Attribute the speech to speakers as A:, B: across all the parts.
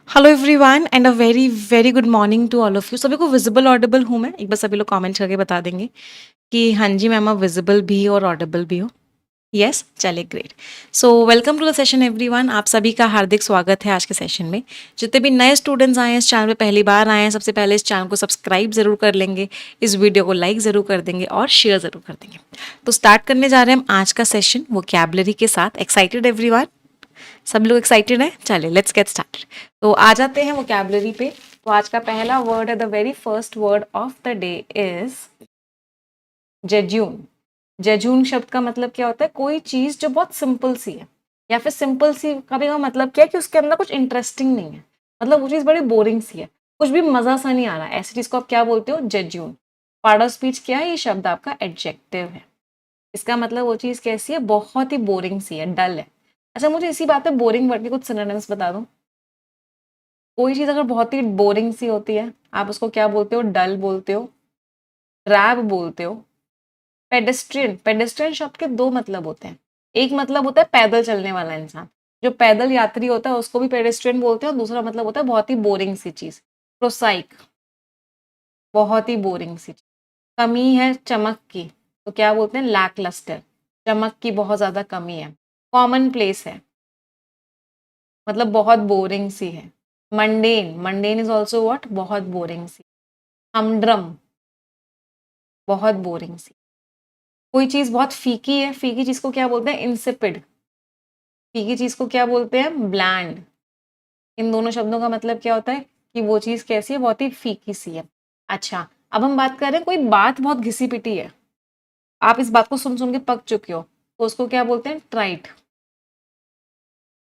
A: Hello everyone and a very very good morning to all of you. सभी को visible Audible हूँ मैं? एक बार सभी लोग कमेंट करके बता देंगे कि हाँ जी मैम, आप विजिबल भी हो और ऑडिबल भी हो। यस, चलिए great. So welcome to the session everyone. आप सभी का हार्दिक स्वागत है आज के सेशन में। जितने भी नए स्टूडेंट्स आए हैं इस चैनल पे, पहली बार आए हैं, सबसे पहले इस चैनल को सब्सक्राइब जरूर कर लेंगे, इस वीडियो को लाइक जरूर कर देंगे और शेयर जरूर कर देंगे। तो स्टार्ट करने जा रहे हैं हम आज का सेशन वोकैबुलरी के साथ। Excited everyone? सब लोग एक्साइटेड हैं? चलिए लेट्स गेट स्टार्टेड। तो आ जाते हैं वोकैबुलरी पे। तो आज का पहला वर्ड है, the very first word of the day is jejune. Jejune शब्द का मतलब क्या होता है? कोई चीज जो बहुत सिंपल सी है, या फिर सिंपल सी का भी का मतलब क्या है कि उसके अंदर कुछ इंटरेस्टिंग नहीं है, मतलब वो चीज बड़ी बोरिंग सी है, कुछ भी मजा सा नहीं आ रहा, ऐसी चीज को आप क्या बोलते हो? जेज्यून। पार्ट ऑफ स्पीच क्या है? ये शब्द आपका एडजेक्टिव है। इसका मतलब वो चीज कैसी है? बहुत ही बोरिंग सी है, डल है। अच्छा, मुझे इसी बात पे बोरिंग वर्ड के कुछ सिनोनिम्स बता दो। कोई चीज अगर बहुत ही बोरिंग सी होती है, आप उसको क्या बोलते हो? डल बोलते हो, ड्रैब बोलते हो, पेडेस्ट्रियन। पेडेस्ट्रियन शब्द के दो मतलब होते हैं। एक मतलब होता है पैदल चलने वाला इंसान, जो पैदल यात्री होता है उसको भी पेडेस्ट्रियन बोलते हैं। और दूसरा मतलब होता है बहुत ही बोरिंग सी चीज, प्रोसाइक, बहुत ही बोरिंग सी चीज। कमी है चमक की, तो क्या बोलते हैं? लैक लस्टर, चमक की बहुत ज्यादा कमी है। कॉमन प्लेस है, मतलब बहुत बोरिंग सी है। Mundane, mundane is also what? बहुत बोरिंग सी। हमड्रम, बहुत बोरिंग सी। कोई चीज बहुत फीकी है, फीकी चीज को क्या बोलते हैं? इंसिपिड। फीकी चीज को क्या बोलते हैं? ब्लैंड। इन दोनों शब्दों का मतलब क्या होता है कि वो चीज कैसी है? बहुत ही फीकी सी है। अच्छा, अब हम बात कर रहे हैं कोई बात बहुत घिसी पिटी है, आप इस बात को सुन सुन के पक चुके हो, तो उसको क्या बोलते हैं? ट्राइट।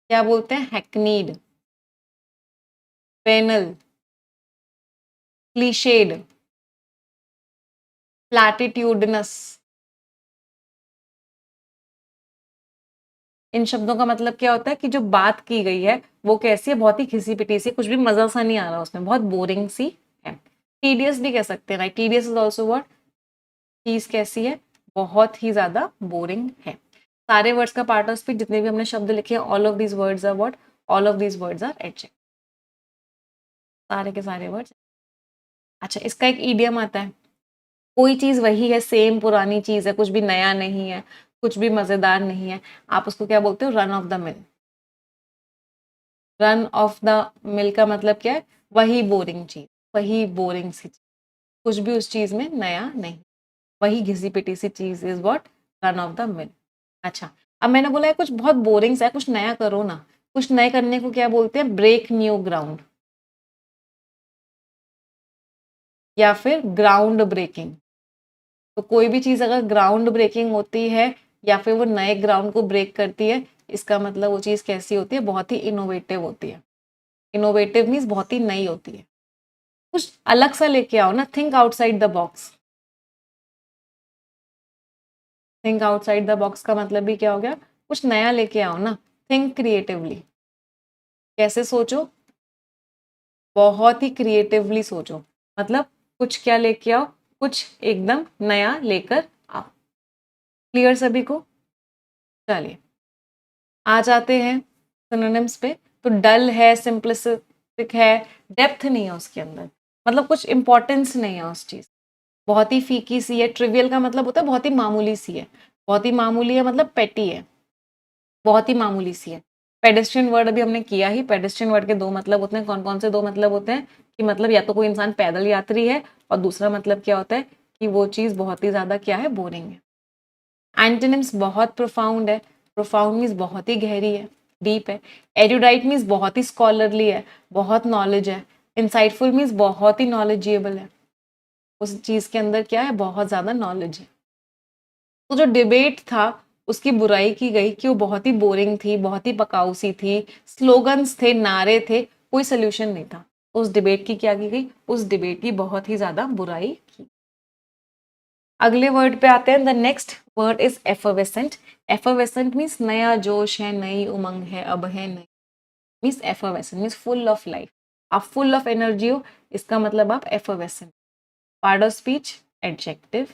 A: क्या बोलते हैं? Hackneyed, banal, clichéd, platitudinous. इन शब्दों का मतलब क्या होता है कि जो बात की गई है वो कैसी है? बहुत ही घिसी पिटी सी, कुछ भी मजा सा नहीं आ रहा उसमें, बहुत बोरिंग सी है। टीडियस भी कह सकते हैं, right? Tedious is also what? चीज कैसी है? बहुत ही ज्यादा बोरिंग है। सारे वर्ड्स का पार्ट ऑफ स्पीच जितने भी हमने शब्द लिखे हैं, all of these words are what? All of these words are adjective, सारे के सारे वर्ड्स। अच्छा, इसका एक ईडियम आता है। कोई चीज वही है, सेम पुरानी चीज है, कुछ भी नया नहीं है, कुछ भी मजेदार नहीं है, आप उसको क्या बोलते हो? Run of the mill. Run of the mill का मतलब क्या है? वही बोरिंग चीज, वही बोरिंग सी चीज, कुछ भी उस चीज में नया नहीं, वही घिसी पिटी सी चीज is what? Run of the mill. अच्छा, अब मैंने बोला है कुछ बहुत बोरिंग सा है, कुछ नया करो ना। कुछ नए करने को क्या बोलते हैं? ब्रेक न्यू ग्राउंड, या फिर ग्राउंड ब्रेकिंग। तो कोई भी चीज अगर ग्राउंड ब्रेकिंग होती है या फिर वो नए ग्राउंड को ब्रेक करती है, इसका मतलब वो चीज कैसी होती है? बहुत ही इनोवेटिव होती है। इनोवेटिव मीन्स बहुत ही नई होती है। कुछ अलग सा लेके आओ ना, think outside the box. Think outside the box का मतलब भी क्या हो गया? कुछ नया लेके आओ ना। Think creatively. कैसे सोचो? बहुत ही क्रिएटिवली सोचो, मतलब कुछ क्या लेके आओ? कुछ एकदम नया लेकर आओ। क्लियर सभी को? चलिए आ जाते हैं सिनोनिम्स पे। तो डल है, सिंपलिस्टिक है, डेप्थ नहीं है उसके अंदर, मतलब कुछ इंपॉर्टेंस नहीं है उस चीज। बहुत ही फीकी सी है। ट्रिवियल का मतलब होता है बहुत ही मामूली सी है। बहुत ही मामूली है मतलब पेटी है, बहुत ही मामूली सी है। पेडेस्ट्रियन वर्ड अभी हमने किया ही। पेडेस्ट्रियन वर्ड के दो मतलब होते हैं। कौन कौन से दो मतलब होते हैं? कि मतलब या तो कोई इंसान पैदल यात्री है, और दूसरा मतलब क्या होता है कि वो चीज बहुत ही ज्यादा क्या है? बोरिंग है। एंटोनिम्स बहुत प्रोफाउंड है। प्रोफाउंड मीन्स बहुत ही गहरी है, डीप है। एरुडाइट मीन्स बहुत ही स्कॉलरली है, बहुत नॉलेज है। इंसाइटफुल मीन्स बहुत ही नॉलेजेबल है, उस चीज के अंदर क्या है? बहुत ज्यादा नॉलेज है। तो जो डिबेट था उसकी बुराई की गई कि वो बहुत ही बोरिंग थी, बहुत ही पकाऊ सी थी, स्लोगन्स थे, नारे थे, कोई सोल्यूशन नहीं था। उस डिबेट की क्या की गई? उस डिबेट की बहुत ही ज्यादा बुराई की। अगले वर्ड पे आते हैं। The next word is effervescent. Effervescent means नया जोश है, नई उमंग है, अब है नई। Means effervescent means full of life, आप फुल ऑफ एनर्जी हो, इसका मतलब आप effervescent. Part of speech adjective.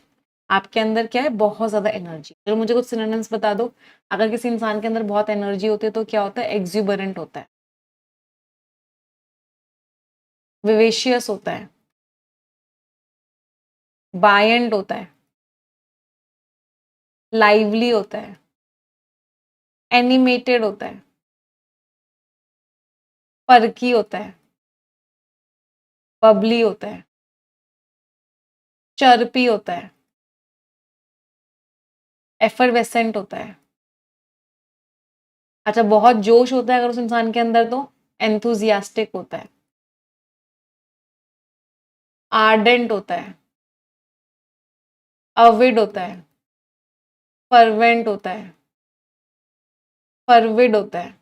A: आपके अंदर क्या है? बहुत ज्यादा एनर्जी। चलो मुझे कुछ सिनोनिम्स बता दो। अगर किसी इंसान के अंदर बहुत एनर्जी होती है तो क्या होता है? एक्सुबरेंट होता है। विवेशियस होता है, बायंट होता है, लाइवली होता है, एनिमेटेड होता है, पर्की होता है, बबली होता है, चर्पी होता है, एफरवेसेंट होता है। अच्छा, बहुत जोश होता है अगर उस इंसान के अंदर तो एंथुजियास्टिक होता है, आर्डेंट होता है, अविड होता है, फर्वेंट होता है, फर्विड होता है।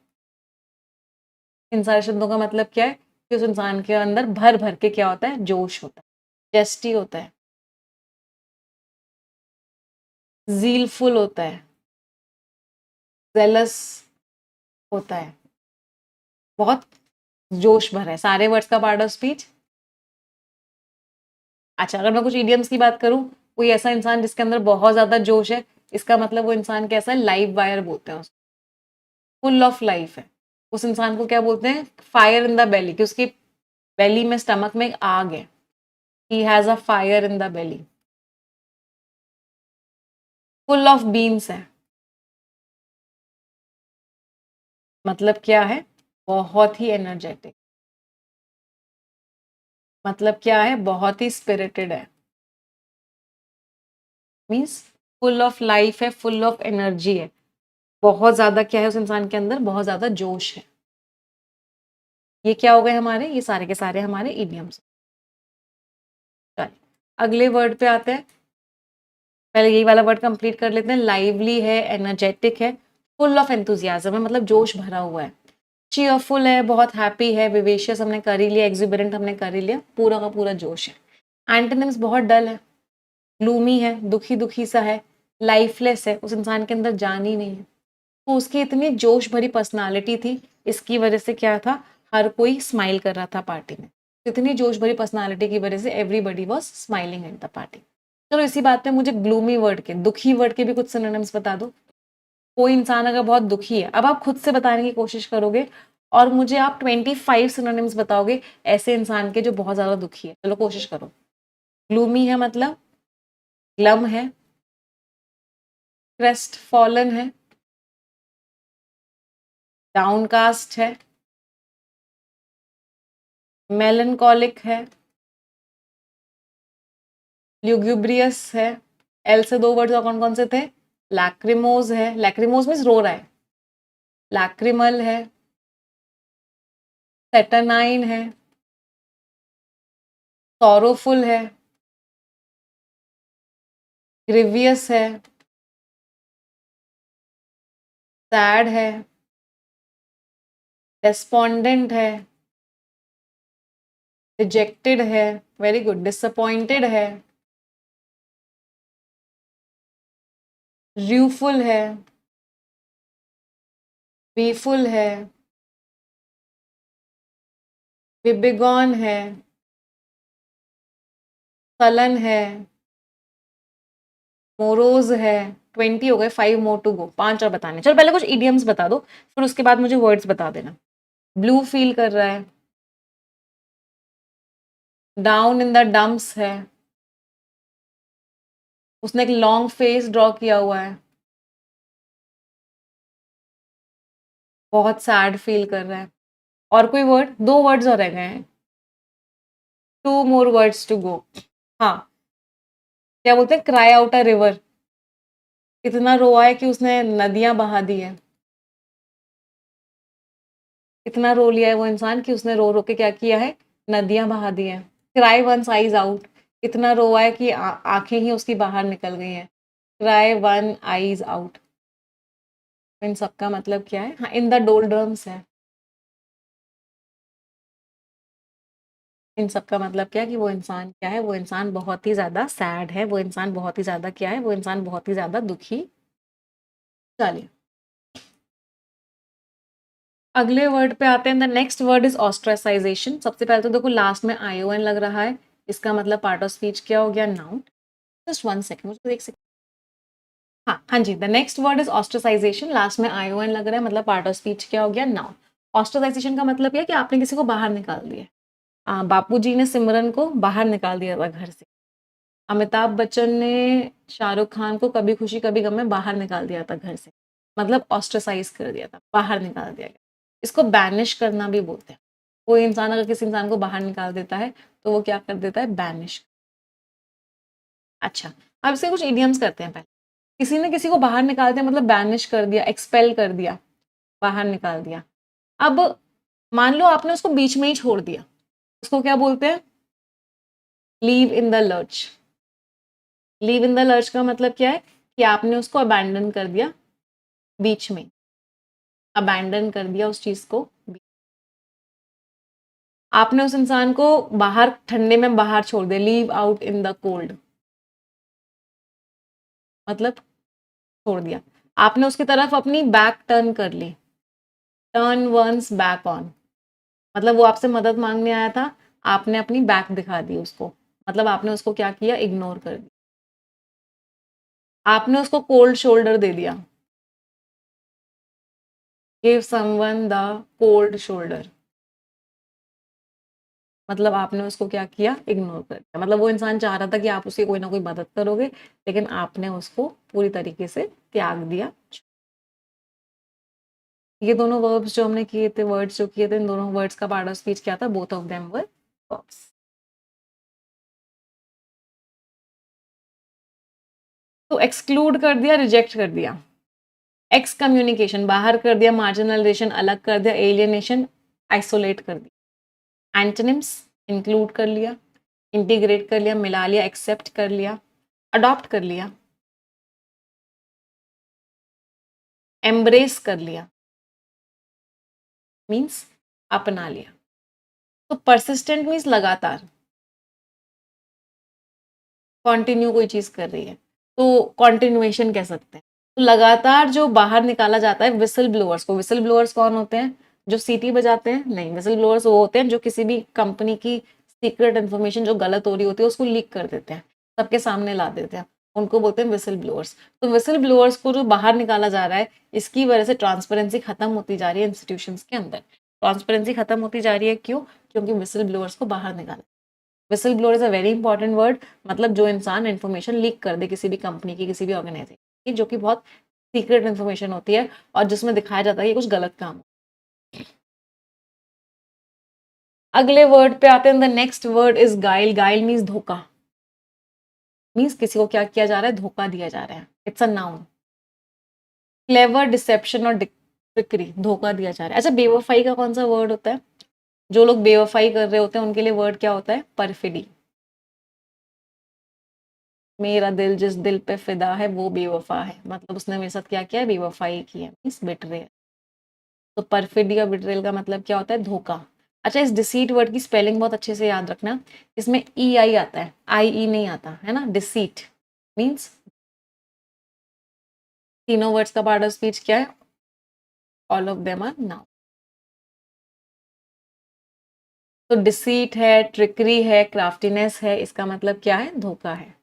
A: इन सारे शब्दों का मतलब क्या है कि उस इंसान के अंदर भर भर के क्या होता है, जोश होता है, जेस्टी होता है, जीलफुल होता है, जेलस होता है, बहुत जोश भरा है। सारे वर्ड्स का पार्ट ऑफ स्पीच। अच्छा, अगर मैं कुछ इडियम्स की बात करूं, कोई ऐसा इंसान जिसके अंदर बहुत ज्यादा जोश है, इसका मतलब वो इंसान कैसा है, लाइव वायर बोलते हैं उसको, फुल ऑफ लाइफ है। उस इंसान को क्या बोलते हैं, फायर इन द बेली, कि उसकी बेली में, स्टमक में एक आग है, he has a fire in the belly. Full of beans है, मतलब क्या है, बहुत ही एनर्जेटिक, मतलब क्या है, बहुत ही स्पिरिटेड है, मीन्स फुल ऑफ लाइफ है, फुल ऑफ एनर्जी है, बहुत ज्यादा क्या है उस इंसान के अंदर, बहुत ज्यादा जोश है। ये क्या हो गए हमारे, ये सारे के सारे हमारे इडियम्स। अगले वर्ड पे आते हैं, पहले यही वाला वर्ड कंप्लीट कर लेते हैं। लाइवली है, एनर्जेटिक है, फुल ऑफ एंथुजियाज्म है, मतलब जोश भरा हुआ है, चीयरफुल है, बहुत हैप्पी है, विवेशियस हमने कर ही लिया, एक्सिबरेंट हमने कर ही लिया, पूरा का पूरा जोश है। एंटोनिम्स बहुत डल है, ग्लूमी है, दुखी दुखी सा है, लाइफलेस है, उस इंसान के अंदर जान ही नहीं है। तो उसकी इतनी जोश भरी पर्सनालिटी थी, इसकी वजह से क्या था, हर कोई स्माइल कर रहा था पार्टी में। इतनी जोश भरी पर्सनालिटी की वजह से everybody was smiling at the party. चलो इसी बात पे मुझे ग्लूमी वर्ड के, दुखी वर्ड के भी कुछ सिनोनिम्स बता दो। कोई इंसान अगर बहुत दुखी है, अब आप खुद से बताने की कोशिश करोगे और मुझे आप 25 सिनोनिम्स बताओगे ऐसे इंसान के जो बहुत ज्यादा दुखी है। चलो कोशिश करो। ग्लूमी है मतलब ग्लम है, क्रेस्ट फॉलन है, डाउनकास्ट है, मेलनकॉलिक है, ल्यूग्यूब्रियस है। एल से दो वर्ड्स और कौन कौन से थे, लैक्रिमोज है, लैक्रिमोज मीन्स रो रहा है, लैक्रिमल है, सेटनाइन है, सॉरोफुल है, ग्रीवियस है, सैड है, डेस्पोंडेंट है, रिजेक्टेड है, वेरी गुड, डिसअपॉइंटेड है, र्यूफुल है, बीफुल है, विबिगॉन है, सलन है, मोरोज है। 20 हो गए, 5 मोर टू गो, 5 और बताने। चलो पहले कुछ इडियम्स बता दो, फिर उसके बाद मुझे वर्ड्स बता देना। ब्लू फील कर रहा है, डाउन इन द डम्प्स है, उसने एक लॉन्ग फेस ड्रॉ किया हुआ है, बहुत सैड फील कर रहा है। और कोई वर्ड, 2 वर्ड्स और रह गए हैं, 2 मोर वर्ड्स टू गो। हाँ, क्या बोलते हैं, क्राई आउट अ रिवर, इतना रोआ है कि उसने नदियां बहा दी है। इतना रो लिया है वो इंसान कि उसने रो रो के क्या किया है, नदियां बहा दी हैं। क्राई वंस आईज आउट, इतना रोआ है कि आंखें ही उसकी बाहर निकल गई हैं। क्राई वन आईज आउट, इन सबका मतलब क्या है, हाँ, इन द डोलड्रम्स है। इन सबका मतलब क्या है कि वो इंसान क्या है, वो इंसान बहुत ही ज्यादा सैड है, वो इंसान बहुत ही ज्यादा क्या है, वो इंसान बहुत ही ज्यादा दुखी। चलिए अगले वर्ड पे आते हैं। The next word is ostracization. सबसे पहले तो देखो लास्ट में आईओएन लग रहा है, इसका मतलब पार्ट ऑफ स्पीच क्या हो गया, नाउन। जस्ट 1 सेकंड, मुझे देख सकते। हाँ हाँ जी, the next word is ostracization, last में आईओएन लग रहा है, मतलब पार्ट ऑफ स्पीच क्या हो गया, नाउन। ऑस्ट्रेसाइजेशन का मतलब क्या है कि आपने किसी को बाहर निकाल दिया, बापूजी ने सिमरन को बाहर निकाल दिया था घर से। अमिताभ बच्चन ने शाहरुख खान को कभी खुशी कभी गम में बाहर निकाल दिया था घर से, मतलब ऑस्ट्रेसाइज कर दिया था, बाहर निकाल दिया गया। इसको बैनिश करना भी बोलते हैं। कोई इंसान अगर किसी इंसान को बाहर निकाल देता है तो वो क्या कर देता है, बैनिश। अच्छा, अब इसके कुछ इडियम्स करते हैं। पहले किसी ने किसी को बाहर निकाल दिया मतलब बैनिश कर दिया, एक्सपेल कर दिया, बाहर निकाल दिया। अब मान लो आपने उसको बीच में ही छोड़ दिया, उसको क्या बोलते हैं, leave in the lurch. Leave in the lurch का मतलब क्या है कि आपने उसको अबैंडन कर दिया बीच में, अबैंडन कर दिया उस चीज को। आपने उस इंसान को बाहर ठंडे में बाहर छोड़ दिया, leave out in the cold, मतलब छोड़ दिया। आपने उसकी तरफ अपनी बैक टर्न कर ली, टर्न वंस बैक ऑन, मतलब वो आपसे मदद मांगने आया था, आपने अपनी बैक दिखा दी उसको, मतलब आपने उसको क्या किया, इग्नोर कर दिया। आपने उसको कोल्ड शोल्डर दे दिया, give someone the cold shoulder, मतलब आपने उसको क्या किया, इग्नोर कर दिया। मतलब वो इंसान चाह रहा था कि आप उसकी कोई ना कोई मदद करोगे, लेकिन आपने उसको पूरी तरीके से त्याग दिया। ये दोनों वर्ब्स जो हमने किए थे, वर्ड्स जो किए थे, इन दोनों वर्ड्स का पार्ट ऑफ स्पीच क्या था, both of them were verbs. तो एक्सक्लूड कर दिया, रिजेक्ट कर दिया, एक्स कम्युनिकेशन बाहर कर दिया, मार्जिनलाइजेशन अलग कर दिया, एलियनेशन आइसोलेट कर दिया। एंटोनिम्स इंक्लूड कर लिया, इंटीग्रेट कर लिया, मिला लिया, एक्सेप्ट कर लिया, अडॉप्ट कर लिया, एम्ब्रेस कर लिया, मीन्स अपना लिया। तो परसिस्टेंट मीन्स लगातार, कंटिन्यू कोई चीज कर रही है तो कंटिन्यूएशन कह सकते हैं। तो लगातार जो बाहर निकाला जाता है विसल ब्लोअर्स को, विसल ब्लोअर्स कौन होते हैं, जो सीटी बजाते हैं, नहीं, विसल ब्लोअर्स वो होते हैं जो किसी भी कंपनी की सीक्रेट इन्फॉर्मेशन जो गलत हो रही होती है उसको लीक कर देते हैं, सबके सामने ला देते हैं, उनको बोलते हैं विसल ब्लोअर्स। तो विसल ब्लोअर्स को जो बाहर निकाला जा रहा है, इसकी वजह से ट्रांसपेरेंसी खत्म होती जा रही है इंस्टीट्यूशंस के अंदर। ट्रांसपेरेंसी खत्म होती जा रही है क्यों, क्योंकि विसल ब्लोअर्स को बाहर निकाला। Whistle blower is a very important word, मतलब जो इंसान इन्फॉर्मेशन लीक कर दे किसी भी कंपनी की, किसी भी ऑर्गेनाइजेशन की, जो कि बहुत सीक्रेट इन्फॉर्मेशन होती है और जिसमें दिखाया जाता है कि कुछ गलत काम हो। अगले वर्ड पे आते हैं, द नेक्स्ट वर्ड इज गाइल। गाइल मीन्स धोखा, मीन्स किसी को क्या किया जा रहा है, धोखा दिया जा रहा है, it's a noun. Clever, deception और ट्रिकरी, धोखा दिया जा रहा है। अच्छा, बेवफाई का कौन सा वर्ड होता है, जो लोग बेवफाई कर रहे होते हैं उनके लिए वर्ड क्या होता है, परफिडी। मेरा दिल जिस दिल पे फिदा है वो बेवफा है, मतलब उसने मेरे साथ क्या किया है, बेवफाई की है, मींस बिट्रेयल। तो परफिडी और बिट्रेयल का मतलब क्या होता है, धोखा। अच्छा, इस डिसीट वर्ड की स्पेलिंग बहुत अच्छे से याद रखना, इसमें ई आई आता है, आई ई नहीं आता है ना। डिसीट मीन्स, तीनों वर्ड्स का पार्ट ऑफ स्पीच क्या है, all of them are noun. तो डिसीट है, ट्रिकरी है, क्राफ्टीनेस है, इसका मतलब क्या है, धोखा है।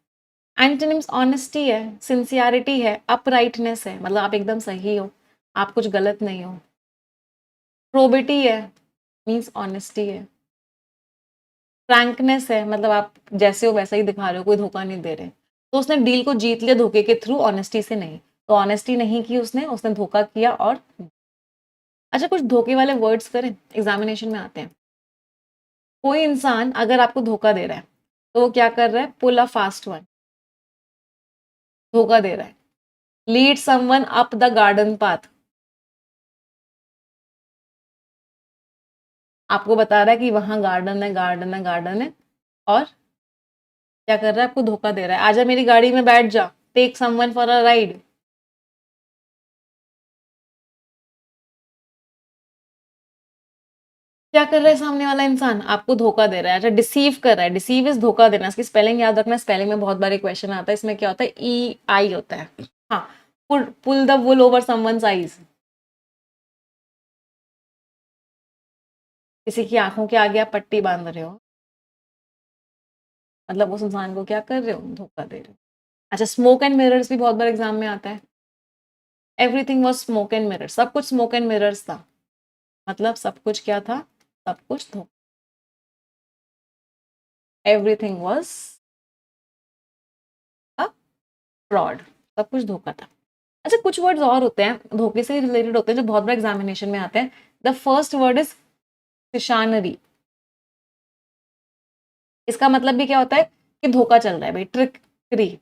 A: एंटोनिम्स ऑनेस्टी है, सिंसियरिटी है, अपराइटनेस है, मतलब आप एकदम सही हो, आप कुछ गलत नहीं हो। प्रोबिटी है, मीन्स ऑनेस्टी है। फ्रैंकनेस है, मतलब आप जैसे हो वैसा ही दिखा रहे हो, कोई धोखा नहीं दे रहे। तो उसने डील को जीत लिया धोखे के थ्रू, ऑनेस्टी से नहीं। तो ऑनेस्टी नहीं की उसने, उसने धोखा किया। और अच्छा, कुछ धोखे वाले वर्ड्स करें, एग्जामिनेशन में आते हैं। कोई इंसान अगर आपको धोखा दे रहा है तो वो क्या कर रहा है, पुल अ फास्ट वन, धोखा दे रहा है। Lead someone up the garden path, आपको बता रहा है कि वहां गार्डन है, गार्डन है, गार्डन है, और क्या कर रहा है, आपको धोखा दे रहा है, आजा मेरी गाड़ी में बैठ जा, take someone for a ride. क्या कर रहा है सामने वाला इंसान, आपको धोखा दे रहा है। अच्छा, डिसीव कर रहा है, डिसीव इज धोखा देना, इसकी स्पेलिंग याद रखना, स्पेलिंग में बहुत बार क्वेश्चन आता है, इसमें क्या होता है, ई आई होता है। हाँ, pull the wool over someone's eyes, किसी की आंखों के आगे आप पट्टी बांध रहे हो, मतलब उस इंसान को क्या कर रहे हो, धोखा दे रहे हो। अच्छा, स्मोक एंड मिरर्स भी बहुत बार एग्जाम में आता है। Everything was smoke and mirror, सब कुछ स्मोक एंड मिरर्स था, मतलब सब कुछ क्या था, सब कुछ धोखा। एवरीथिंग वाज अ फ्रॉड, सब कुछ धोखा था। अच्छा, कुछ वर्ड्स और होते हैं धोखे से रिलेटेड होते हैं जो बहुत बार एग्जामिनेशन में आते हैं। The first word is chicanery. इसका मतलब भी क्या होता है कि धोखा चल रहा है भाई, ट्रिकरी,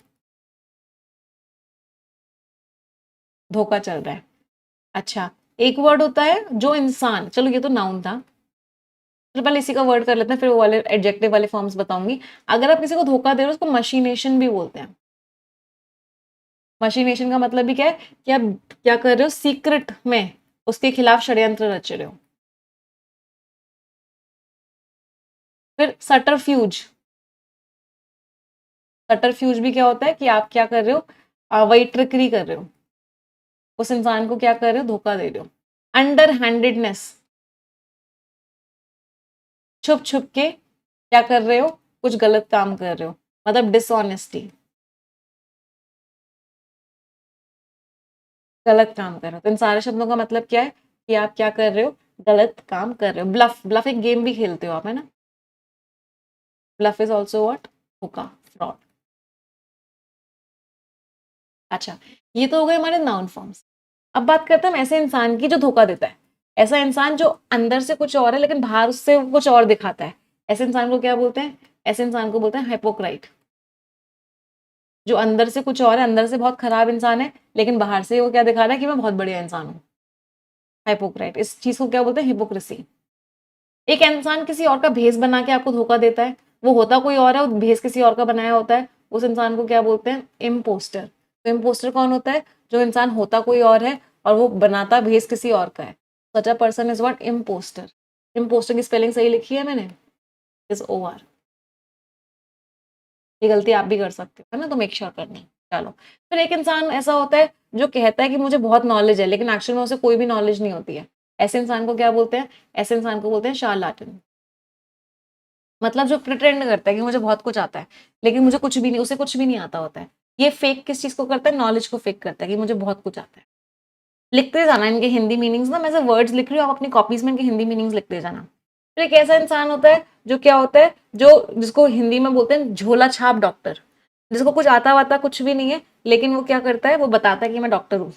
A: धोखा चल रहा है। अच्छा, एक वर्ड होता है जो इंसान, चलो ये तो नाउन था, चलो पहले इसी का वर्ड कर लेते हैं, फिर वो वाले एडजेक्टिव वाले फॉर्म्स बताऊंगी। अगर आप किसी को धोखा दे रहे हो उसको मशीनेशन भी बोलते हैं। मशीनेशन का मतलब भी क्या है कि आप क्या कर रहे हो, सीक्रेट में उसके खिलाफ षड्यंत्र रच रहे हो। फिर सटरफ्यूज, सटरफ्यूज भी क्या होता है कि आप क्या कर रहे हो, वही ट्रिकरी कर रहे हो, उस इंसान को क्या कर रहे हो, धोखा दे रहे हो। अंडर हैंडेडनेस, छुप छुप के क्या कर रहे हो, कुछ गलत काम कर रहे हो, मतलब डिसऑनेस्टी, गलत काम कर रहे हो। तो इन सारे शब्दों का मतलब क्या है कि आप क्या कर रहे हो, गलत काम कर रहे हो। ब्लफ, ब्लफ एक गेम भी खेलते हो आप, है ना। ब्लफ इज ऑल्सो व्हाट, धोखा, फ्रॉड। अच्छा, ये तो हो गए हमारे नाउन फॉर्म्स। अब बात करते हैं हम ऐसे इंसान की जो धोखा देता है। ऐसा इंसान जो अंदर से कुछ और है लेकिन बाहर उससे कुछ और दिखाता है, ऐसे इंसान को क्या बोलते हैं, ऐसे इंसान को बोलते हैं हाइपोक्राइट। जो अंदर से कुछ और है, अंदर से बहुत खराब इंसान है लेकिन बाहर से वो क्या दिखा रहा है कि मैं बहुत बढ़िया इंसान हूँ, हाइपोक्राइट। इस चीज को क्या बोलते हैं, हिपोक्रेसी। एक इंसान किसी और का भेष बना के आपको धोखा देता है, वो होता कोई और है, वो भेष किसी और का बनाया होता है, उस इंसान को क्या बोलते हैं, इम्पोस्टर। तो इम्पोस्टर कौन होता है, जो इंसान होता कोई और है और वो बनाता भेष किसी और का है। Such a person is what, impostor. Impostor की स्पेलिंग सही लिखी है मैंने, इज OR। ये गलती आप भी कर सकते हो, है ना, तो मेक श्योर करना। चलो, फिर एक इंसान ऐसा होता है जो कहता है कि मुझे बहुत नॉलेज है लेकिन एक्चुअल में उसे कोई भी नॉलेज नहीं होती है। ऐसे इंसान को क्या बोलते हैं, ऐसे इंसान को बोलते हैं शार्लाटन। मतलब जो प्रिटेंड करता है कि मुझे बहुत कुछ आता है लेकिन मुझे कुछ भी नहीं, उसे कुछ भी नहीं आता होता है। ये फेक किस चीज को करता है, नॉलेज को फेक करता है कि मुझे बहुत कुछ आता है। लिखते जाना इनके हिंदी मीनिंग्स ना, मैं से वर्ड्स लिख रही हूँ, आप अपनी कॉपीज में इनके हिंदी मीनिंग्स लिखते जाना। फिर एक ऐसा इंसान होता है जो क्या होता है, जो जिसको हिंदी में बोलते हैं झोला छाप डॉक्टर, जिसको कुछ आता वाता कुछ भी नहीं है लेकिन वो क्या करता है, वो बताता है कि मैं डॉक्टर हूँ।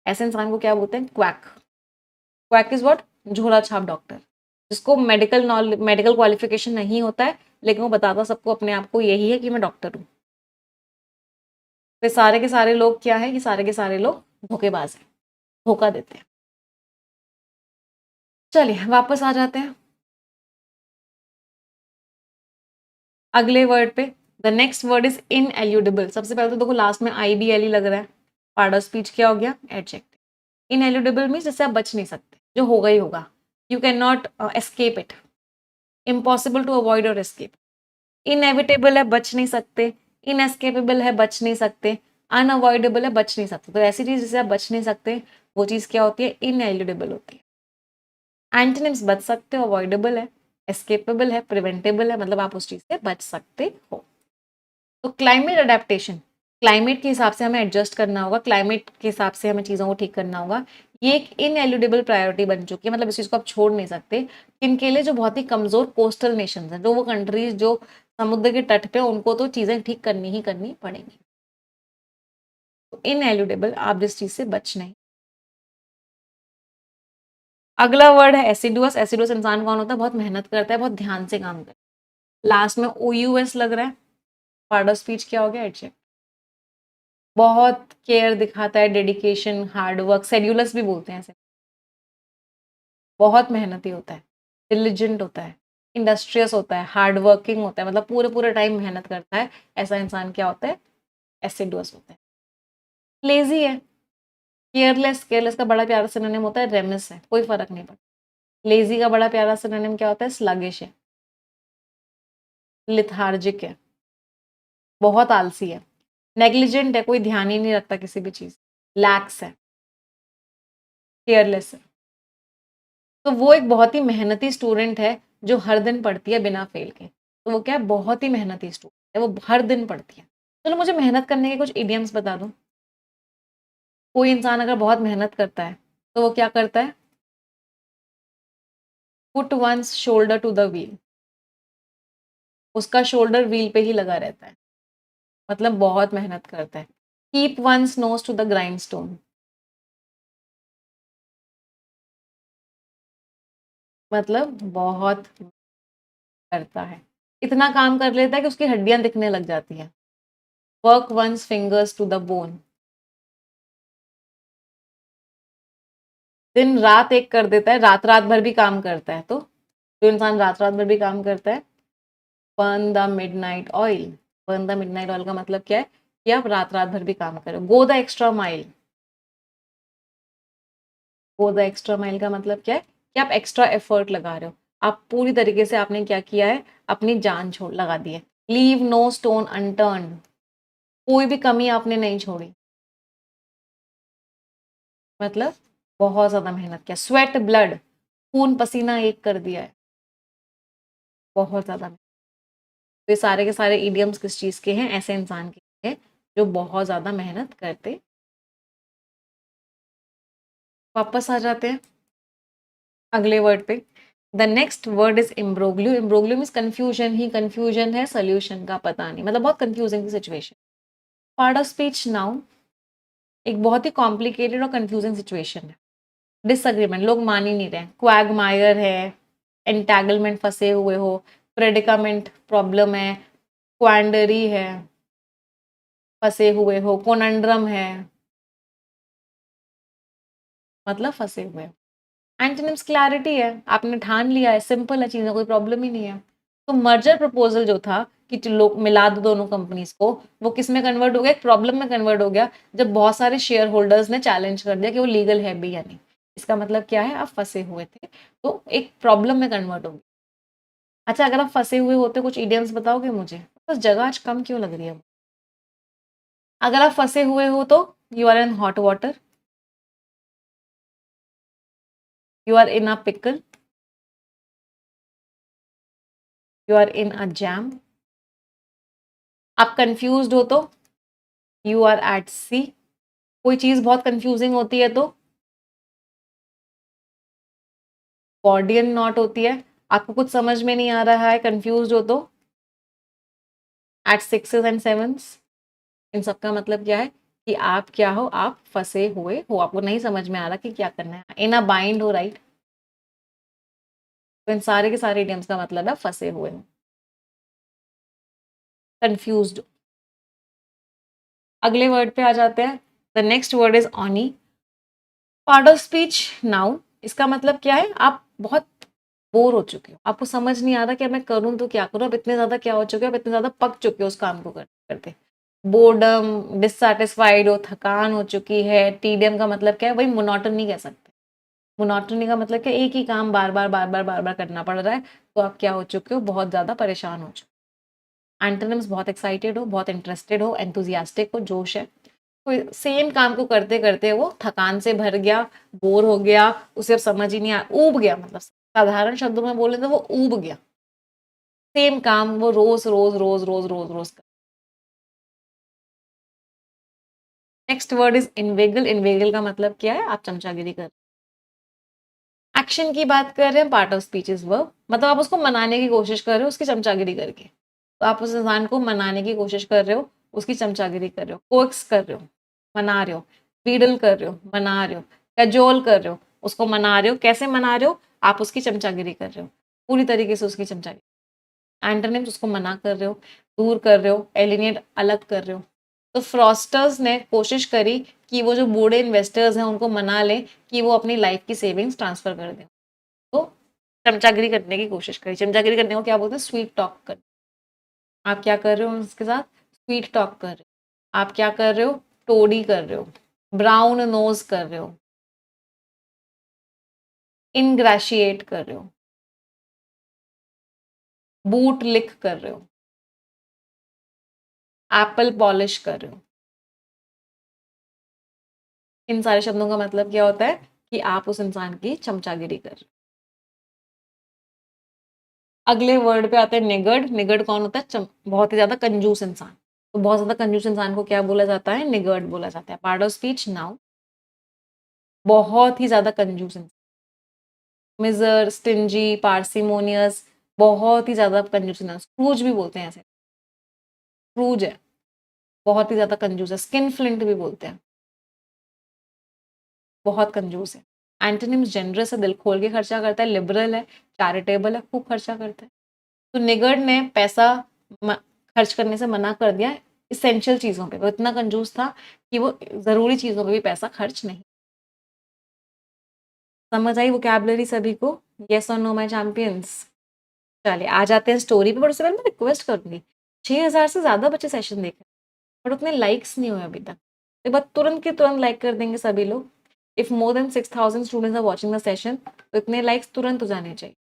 A: ऐसे इंसान को क्या बोलते हैं, क्वैक। क्वैक इज व्हाट, झोला छाप डॉक्टर। जिसको मेडिकल नॉलेज, मेडिकल क्वालिफिकेशन नहीं होता है लेकिन वो बताता सबको अपने आप को यही है कि मैं डॉक्टर हूँ। तो सारे के सारे लोग क्या है, कि सारे के सारे लोग धोखेबाज हैं, धोखा देते हैं। चलिए वापस आ जाते हैं अगले वर्ड पे। The next word is ineludible. सबसे पहले तो देखो लास्ट में IBLE लग रहा है, पार्ट ऑफ स्पीच क्या हो गया, एडजेक्टिव। इनएल्यूडेबल मीन्स जिससे आप बच नहीं सकते, जो होगा ही होगा, you can not escape it, impossible to avoid और एस्केप। इनएविटेबल है, बच नहीं सकते, इनएस्केपेबल है, बच नहीं सकते, अनअवॉइडेबल है, बच नहीं सकते। तो ऐसी चीज जिससे आप बच नहीं सकते वो चीज क्या होती है, इनएल्यूडेबल होती है। एंटोनिम्स, बच सकते हो, अवॉइडेबल है, एस्केपेबल है, प्रिवेंटेबल है, मतलब आप उस चीज से बच सकते हो। तो क्लाइमेट अडेप्टेशन, क्लाइमेट के हिसाब से हमें एडजस्ट करना होगा, क्लाइमेट के हिसाब से हमें चीज़ों को ठीक करना होगा। ये एक इनएल्यूडेबल प्रायोरिटी बन चुकी है, मतलब इस चीज़ को आप छोड़ नहीं सकते। इनके लिए जो बहुत ही कमजोर कोस्टल नेशन हैं, जो वो कंट्रीज जो समुद्र के तट पे, उनको तो चीज़ें ठीक करनी ही करनी पड़ेंगी। तो इनएल्यूडेबल, आप जिस चीज़ से बच नहीं। अगला वर्ड है एसिडुअस। एसिडुअस इंसान कौन होता है, बहुत मेहनत करता है, बहुत ध्यान से काम करता है। लास्ट में OUS लग रहा है, पार्ट ऑफ स्पीच क्या हो गया, एडजेक्टिव। बहुत केयर दिखाता है, डेडिकेशन, हार्ड वर्क, शेड्यूलर्स भी बोलते हैं ऐसे। बहुत मेहनती होता है, डिलिजेंट होता है, इंडस्ट्रियस होता है, हार्ड वर्किंग होता है, मतलब पूरे पूरे टाइम मेहनत करता है। ऐसा इंसान क्या होता है, एसिडुअस होता है। लेजी है, केयरलेस, केयरलेस का बड़ा प्यारा सिनोनिम होता है रेमिस है, कोई फर्क नहीं पड़ता। लेजी का बड़ा प्यारा सिनोनिम क्या होता है, स्लगिश है, लिथार्जिक है, बहुत आलसी है। नेग्लिजेंट है, कोई ध्यान ही नहीं रखता किसी भी चीज। लैक्स है, केयरलेस है। तो वो एक बहुत ही मेहनती स्टूडेंट है जो हर दिन पढ़ती है बिना फेल के। तो वो क्या है, बहुत ही मेहनती स्टूडेंट है, वो हर दिन पढ़ती है। चलो मुझे मेहनत करने के कुछ इडियम्स बता दो। कोई इंसान अगर बहुत मेहनत करता है तो वो क्या करता है, put one's shoulder to the wheel. उसका शोल्डर व्हील पे ही लगा रहता है, मतलब बहुत मेहनत करता है। Keep one's nose to the grindstone, मतलब बहुत करता है, इतना काम कर लेता है कि उसकी हड्डियां दिखने लग जाती हैं। Work one's fingers to the bone, दिन रात एक कर देता है, रात रात भर भी काम करता है। तो जो इंसान रात रात भर भी काम करता है, burn the midnight oil. Burn the midnight oil का मतलब क्या है कि आप रात रात भर भी काम करो। Go the extra mile, go the extra mile का मतलब क्या है कि आप एक्स्ट्रा एफर्ट लगा रहे हो, आप पूरी तरीके से आपने क्या किया है, अपनी जान छोड़ लगा दी है। लीव नो स्टोन अनटर्न, कोई भी कमी आपने नहीं छोड़ी, मतलब बहुत ज्यादा मेहनत किया। स्वेट ब्लड, खून पसीना एक कर दिया है, बहुत ज्यादा। तो ये सारे के सारे इडियम्स किस चीज के हैं, ऐसे इंसान के हैं जो बहुत ज्यादा मेहनत करते। वापस आ जाते हैं अगले वर्ड पे। The next word is imbroglio. Imbroglio means confusion ही कंफ्यूजन है, सोल्यूशन का पता नहीं, मतलब बहुत confusing situation. Part of speech noun, एक बहुत ही कॉम्प्लिकेटेड और कंफ्यूजिंग सिचुएशन है। डिसएग्रीमेंट, लोग मान ही नहीं रहे। क्वैगमायर है, एंटैगलमेंट, फंसे हुए हो। प्रेडिकामेंट, प्रॉब्लम है। क्वांडरी है, फंसे हुए हो। कोनंड्रम है, मतलब फंसे हुए हो। एंटोनिम्स क्लैरिटी है, आपने ठान लिया है, सिंपल है चीजें, कोई प्रॉब्लम ही नहीं है। तो मर्जर प्रपोजल जो था कि लोग मिला दो दोनों कंपनीज को, वो किस में कन्वर्ट हो गया, एक प्रॉब्लम में कन्वर्ट हो गया, जब बहुत सारे शेयर होल्डर्स ने चैलेंज कर दिया कि वो लीगल है भी या नहीं। इसका मतलब क्या है, आप फंसे हुए थे, तो एक प्रॉब्लम में कन्वर्ट हो गया। अच्छा, अगर आप फंसे हुए होते, कुछ इडियम्स बताओगे मुझे, बस जगह आज कम क्यों लग रही है। अगर आप फंसे हुए हो तो you are in hot water, you are in a pickle, you are in a jam. आप कंफ्यूज हो तो यू आर एट सी। कोई चीज बहुत कंफ्यूजिंग होती है तो गॉर्डियन नॉट होती है। आपको कुछ समझ में नहीं आ रहा है, कंफ्यूज हो तो एट सिक्सेस एंड सेवंस। इन सब का मतलब क्या है कि आप क्या हो, आप फंसे हुए हो, आपको नहीं समझ में आ रहा कि क्या करना है। इन अ बाइंड हो, राइट। तो इन सारे के सारे इडियम्स का मतलब है फंसे हुए हो, कंफ्यूज्ड। अगले वर्ड पे आ जाते हैं। The next word is ennui. Part of speech noun, इसका मतलब क्या है, आप बहुत बोर हो चुके हो, आपको समझ नहीं आ रहा कि अब मैं करूं तो क्या करूं, अब इतने ज्यादा क्या हो चुके हो, अब इतने ज्यादा पक चुके हो उस काम को करते करते। बोर्डम, डिससेटिस्फाइड हो, थकान हो चुकी है। टीडियम का मतलब क्या है, वही मोनोटनी कह सकते हैं। मोनोटनी का मतलब क्या, एक ही काम बार बार बार बार बार बार करना पड़ रहा है, तो आप क्या हो चुके हो, बहुत ज्यादा परेशान हो चुके हो। एंटोनिम्स, बहुत एक्साइटेड हो, बहुत इंटरेस्टेड हो, एंथुजियास्टिक हो, जोश है। तो सेम काम को करते करते वो थकान से भर गया, बोर हो गया, उसे अब समझ ही नहीं आ, ऊब गया, मतलब साधारण शब्दों में बोले तो वो ऊब गया। सेम काम वो रोज रोज रोज रोज रोज रोज कर। Next word is inveigle. Inveigle का मतलब क्या है, आप चमचागिरी कर। एक्शन की बात कर रहे हैं, part of speech is verb, मतलब आप उसको मनाने की कोशिश कर रहे हो उसकी चमचागिरी करके। तो आप उस इंसान को मनाने की कोशिश कर रहे हो, उसकी चमचागिरी कर रहे हो, कोक्स कर रहे हो, मना रहे हो। बीडल कर रहे हो, मना रहे हो। कैजोल कर रहे हो, उसको मना रहे हो। कैसे मना रहे हो, आप उसकी चमचागिरी कर रहे हो, पूरी तरीके से उसकी चमचागिरी। एंटोनिम्स, उसको मना कर रहे हो, दूर कर रहे हो, एलिनेट, अलग कर रहे हो। तो फ्रॉस्टर्स ने कोशिश करी कि वो जो बूढ़े इन्वेस्टर्स हैं उनको मना लें कि वो अपनी लाइफ की सेविंग्स ट्रांसफर कर दें। तो चमचागिरी करने की कोशिश करी। चमचागिरी करने को क्या बोलते हैं, स्वीट टॉक कर। आप क्या कर रहे हो उसके साथ, स्वीट टॉक कर रहे हो। आप क्या कर रहे हो, टोडी कर रहे हो, ब्राउन नोज कर रहे हो, इनग्रेशिएट कर रहे हो, बूट लिक कर रहे हो, एप्पल पॉलिश कर रहे हो। इन सारे शब्दों का मतलब क्या होता है कि आप उस इंसान की चमचागिरी कर रहे हो। अगले वर्ड पे आते हैं निगर्ड। निगर्ड कौन होता है, बहुत ही ज्यादा कंजूस इंसान। तो बहुत ज्यादा कंजूस इंसान को क्या बोला जाता है, निगर्ड बोला जाता है। पार्ट ऑफ स्पीच नाउ, बहुत ही ज्यादा कंजूस इंसान। मिजर, स्टिंजी, पार्सिमोनियस, बहुत ही ज़्यादा कंजूस है, स्क्रूज भी बोलते हैं ऐसे, स्क्रूज है, बहुत ही ज़्यादा कंजूस है, स्किन फ्लिंट भी बोलते हैं, बहुत कंजूस है। एंटोनिम्स जेनरस है, दिल खोल के खर्चा करता है, लिबरल है, चैरिटेबल है, खूब खर्चा करता है। तो निगर्ड ने पैसा खर्च करने से मना कर दिया इसेंशियल चीज़ों पे, वो इतना कंजूस था कि वो ज़रूरी चीज़ों पे भी पैसा खर्च नहीं। समझ आई वोकैबुलरी सभी को? येस और नो माय चैंपियंस? चलिए आ जाते हैं स्टोरी पे, बट उससे पहले मैं रिक्वेस्ट करूंगी, 6000 से ज़्यादा बच्चे सेशन देख रहे हैं, बट उतने लाइक्स नहीं हुए अभी तक। एक बार तुरंत के तुरंत लाइक कर देंगे सभी लोग। If more than 6000 students are watching the session, तो इतने लाइक्स तुरंत हो जाने चाहिए।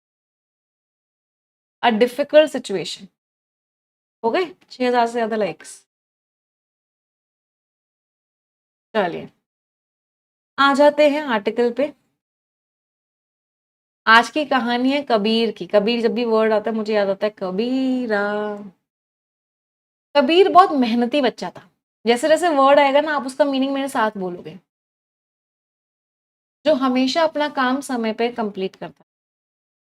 A: अ डिफिकल्ट सिचुएशन, हो गए 6000 से ज़्यादा लाइक्स? चलिए आ जाते हैं आर्टिकल पे। आज की कहानी है कबीर की। कबीर जब भी वर्ड आता है मुझे याद आता है कबीरा। कबीर बहुत मेहनती बच्चा था। जैसे जैसे वर्ड आएगा ना, आप उसका मीनिंग मेरे साथ बोलोगे। जो हमेशा अपना काम समय पे कंप्लीट करता।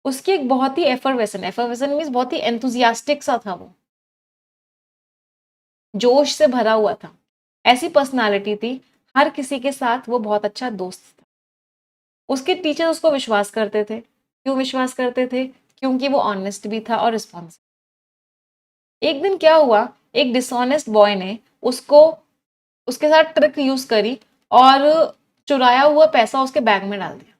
A: उसकी एक बहुत ही एफर्वेसन मीन्स बहुत ही एंथुजियास्टिक सा था वो, जोश से भरा हुआ था, ऐसी पर्सनालिटी थी। हर किसी के साथ वो बहुत अच्छा दोस्त था। उसके टीचर उसको विश्वास करते थे। क्यों विश्वास करते थे? क्योंकि वो ऑनेस्ट भी था और रिस्पॉन्सिबल। एक दिन क्या हुआ, एक डिसऑनेस्ट बॉय ने उसको उसके साथ ट्रिक यूज करी और चुराया हुआ पैसा उसके बैग में डाल दिया।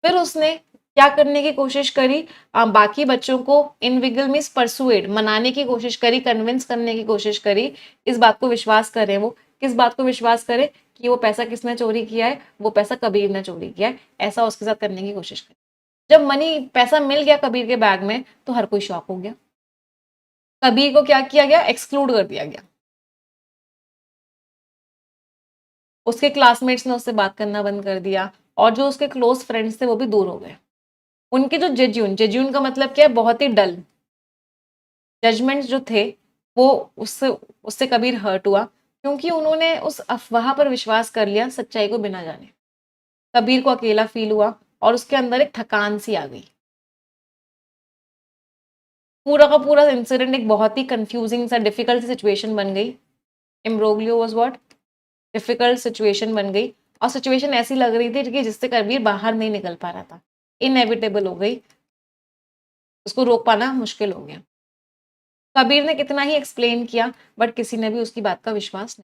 A: फिर उसने क्या करने की कोशिश करी, बाकी बच्चों को इनविगल मीन्स परसुएड, मनाने की कोशिश करी, कन्विंस करने की कोशिश करी, इस बात को विश्वास करें। वो किस बात को विश्वास करे? कि वो पैसा किसने चोरी किया है, वो पैसा कबीर ने चोरी किया है, ऐसा उसके साथ करने की कोशिश करी। जब पैसा मिल गया कबीर के बैग में, तो हर कोई शॉक हो गया। कबीर को क्या किया गया? एक्सक्लूड कर दिया गया। उसके क्लासमेट्स ने उससे बात करना बंद कर दिया, और जो उसके क्लोज फ्रेंड्स थे वो भी दूर हो गए। उनके जो जेज्यून, जेज्यून का मतलब क्या है? बहुत ही डल जजमेंट्स जो थे, वो उससे उससे कबीर हर्ट हुआ, क्योंकि उन्होंने उस अफवाह पर विश्वास कर लिया सच्चाई को बिना जाने। कबीर को अकेला फील हुआ और उसके अंदर एक थकान सी आ गई। पूरा का पूरा इंसिडेंट एक बहुत ही कंफ्यूजिंग सा डिफिकल्ट सिचुएशन बन गई। इम्ब्रोग्लियो वाज व्हाट? डिफिकल्ट सिचुएशन बन गई। और सिचुएशन ऐसी लग रही थी कि जिससे कबीर बाहर नहीं निकल पा रहा था, इनएविटेबल हो गई, उसको रोक पाना मुश्किल हो गया। कबीर ने कितना ही एक्सप्लेन किया, बट किसी ने भी उसकी बात का विश्वास नहीं।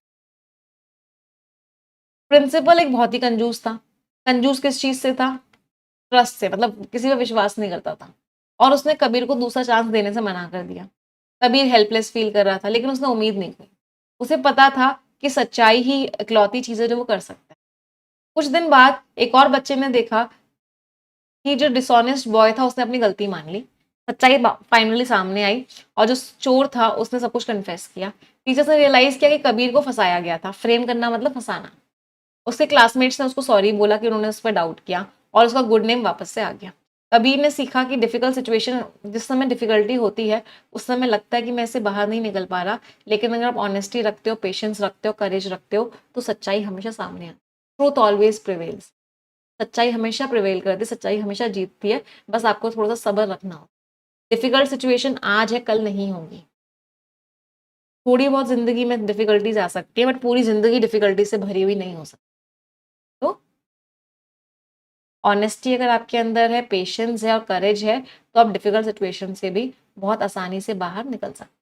A: प्रिंसिपल एक बहुत ही कंजूस था। कंजूस किस चीज से था? ट्रस्ट से, मतलब किसी पर विश्वास नहीं करता था। और उसने कबीर को दूसरा चांस देने से मना कर दिया। कबीर हेल्पलेस फील कर रहा था, लेकिन उसने उम्मीद नहीं की। उसे पता था कि सच्चाई ही इकलौती चीज है जो वो कर सकता है। कुछ दिन बाद एक और बच्चे ने देखा कि जो डिसऑनेस्ट बॉय था उसने अपनी गलती मान ली। सच्चाई फाइनली सामने आई, और जो चोर था उसने सब कुछ कन्फेस किया। टीचर्स ने रियलाइज किया कि कबीर को फंसाया गया था। फ्रेम करना मतलब फंसाना। उसके क्लासमेट्स ने उसको सॉरी बोला कि उन्होंने उस पर डाउट किया, और उसका गुड नेम वापस से आ गया। कबीर ने सीखा कि डिफिकल्ट सिचुएशन, जिस समय डिफिकल्टी होती है उस समय लगता है कि मैं इससे बाहर नहीं निकल पा रहा, लेकिन अगर आप ऑनेस्टी रखते हो, पेशेंस रखते हो, करेज रखते हो, तो सच्चाई हमेशा सामने आती है। Truth always prevails. सच्चाई हमेशा प्रिवेल करती है, सच्चाई हमेशा जीतती है। बस आपको थोड़ा सा सब्र रखना हो। डिफिकल्ट सिचुएशन आज है, कल नहीं होगी। थोड़ी बहुत जिंदगी में डिफिकल्टीज आ सकती है, बट पूरी जिंदगी डिफिकल्टी से भरी हुई नहीं हो सकती। तो ऑनेस्टी अगर आपके अंदर है, पेशेंस है और करेज है, तो आप डिफिकल्ट सिचुएशन से भी बहुत आसानी से बाहर निकल सकते।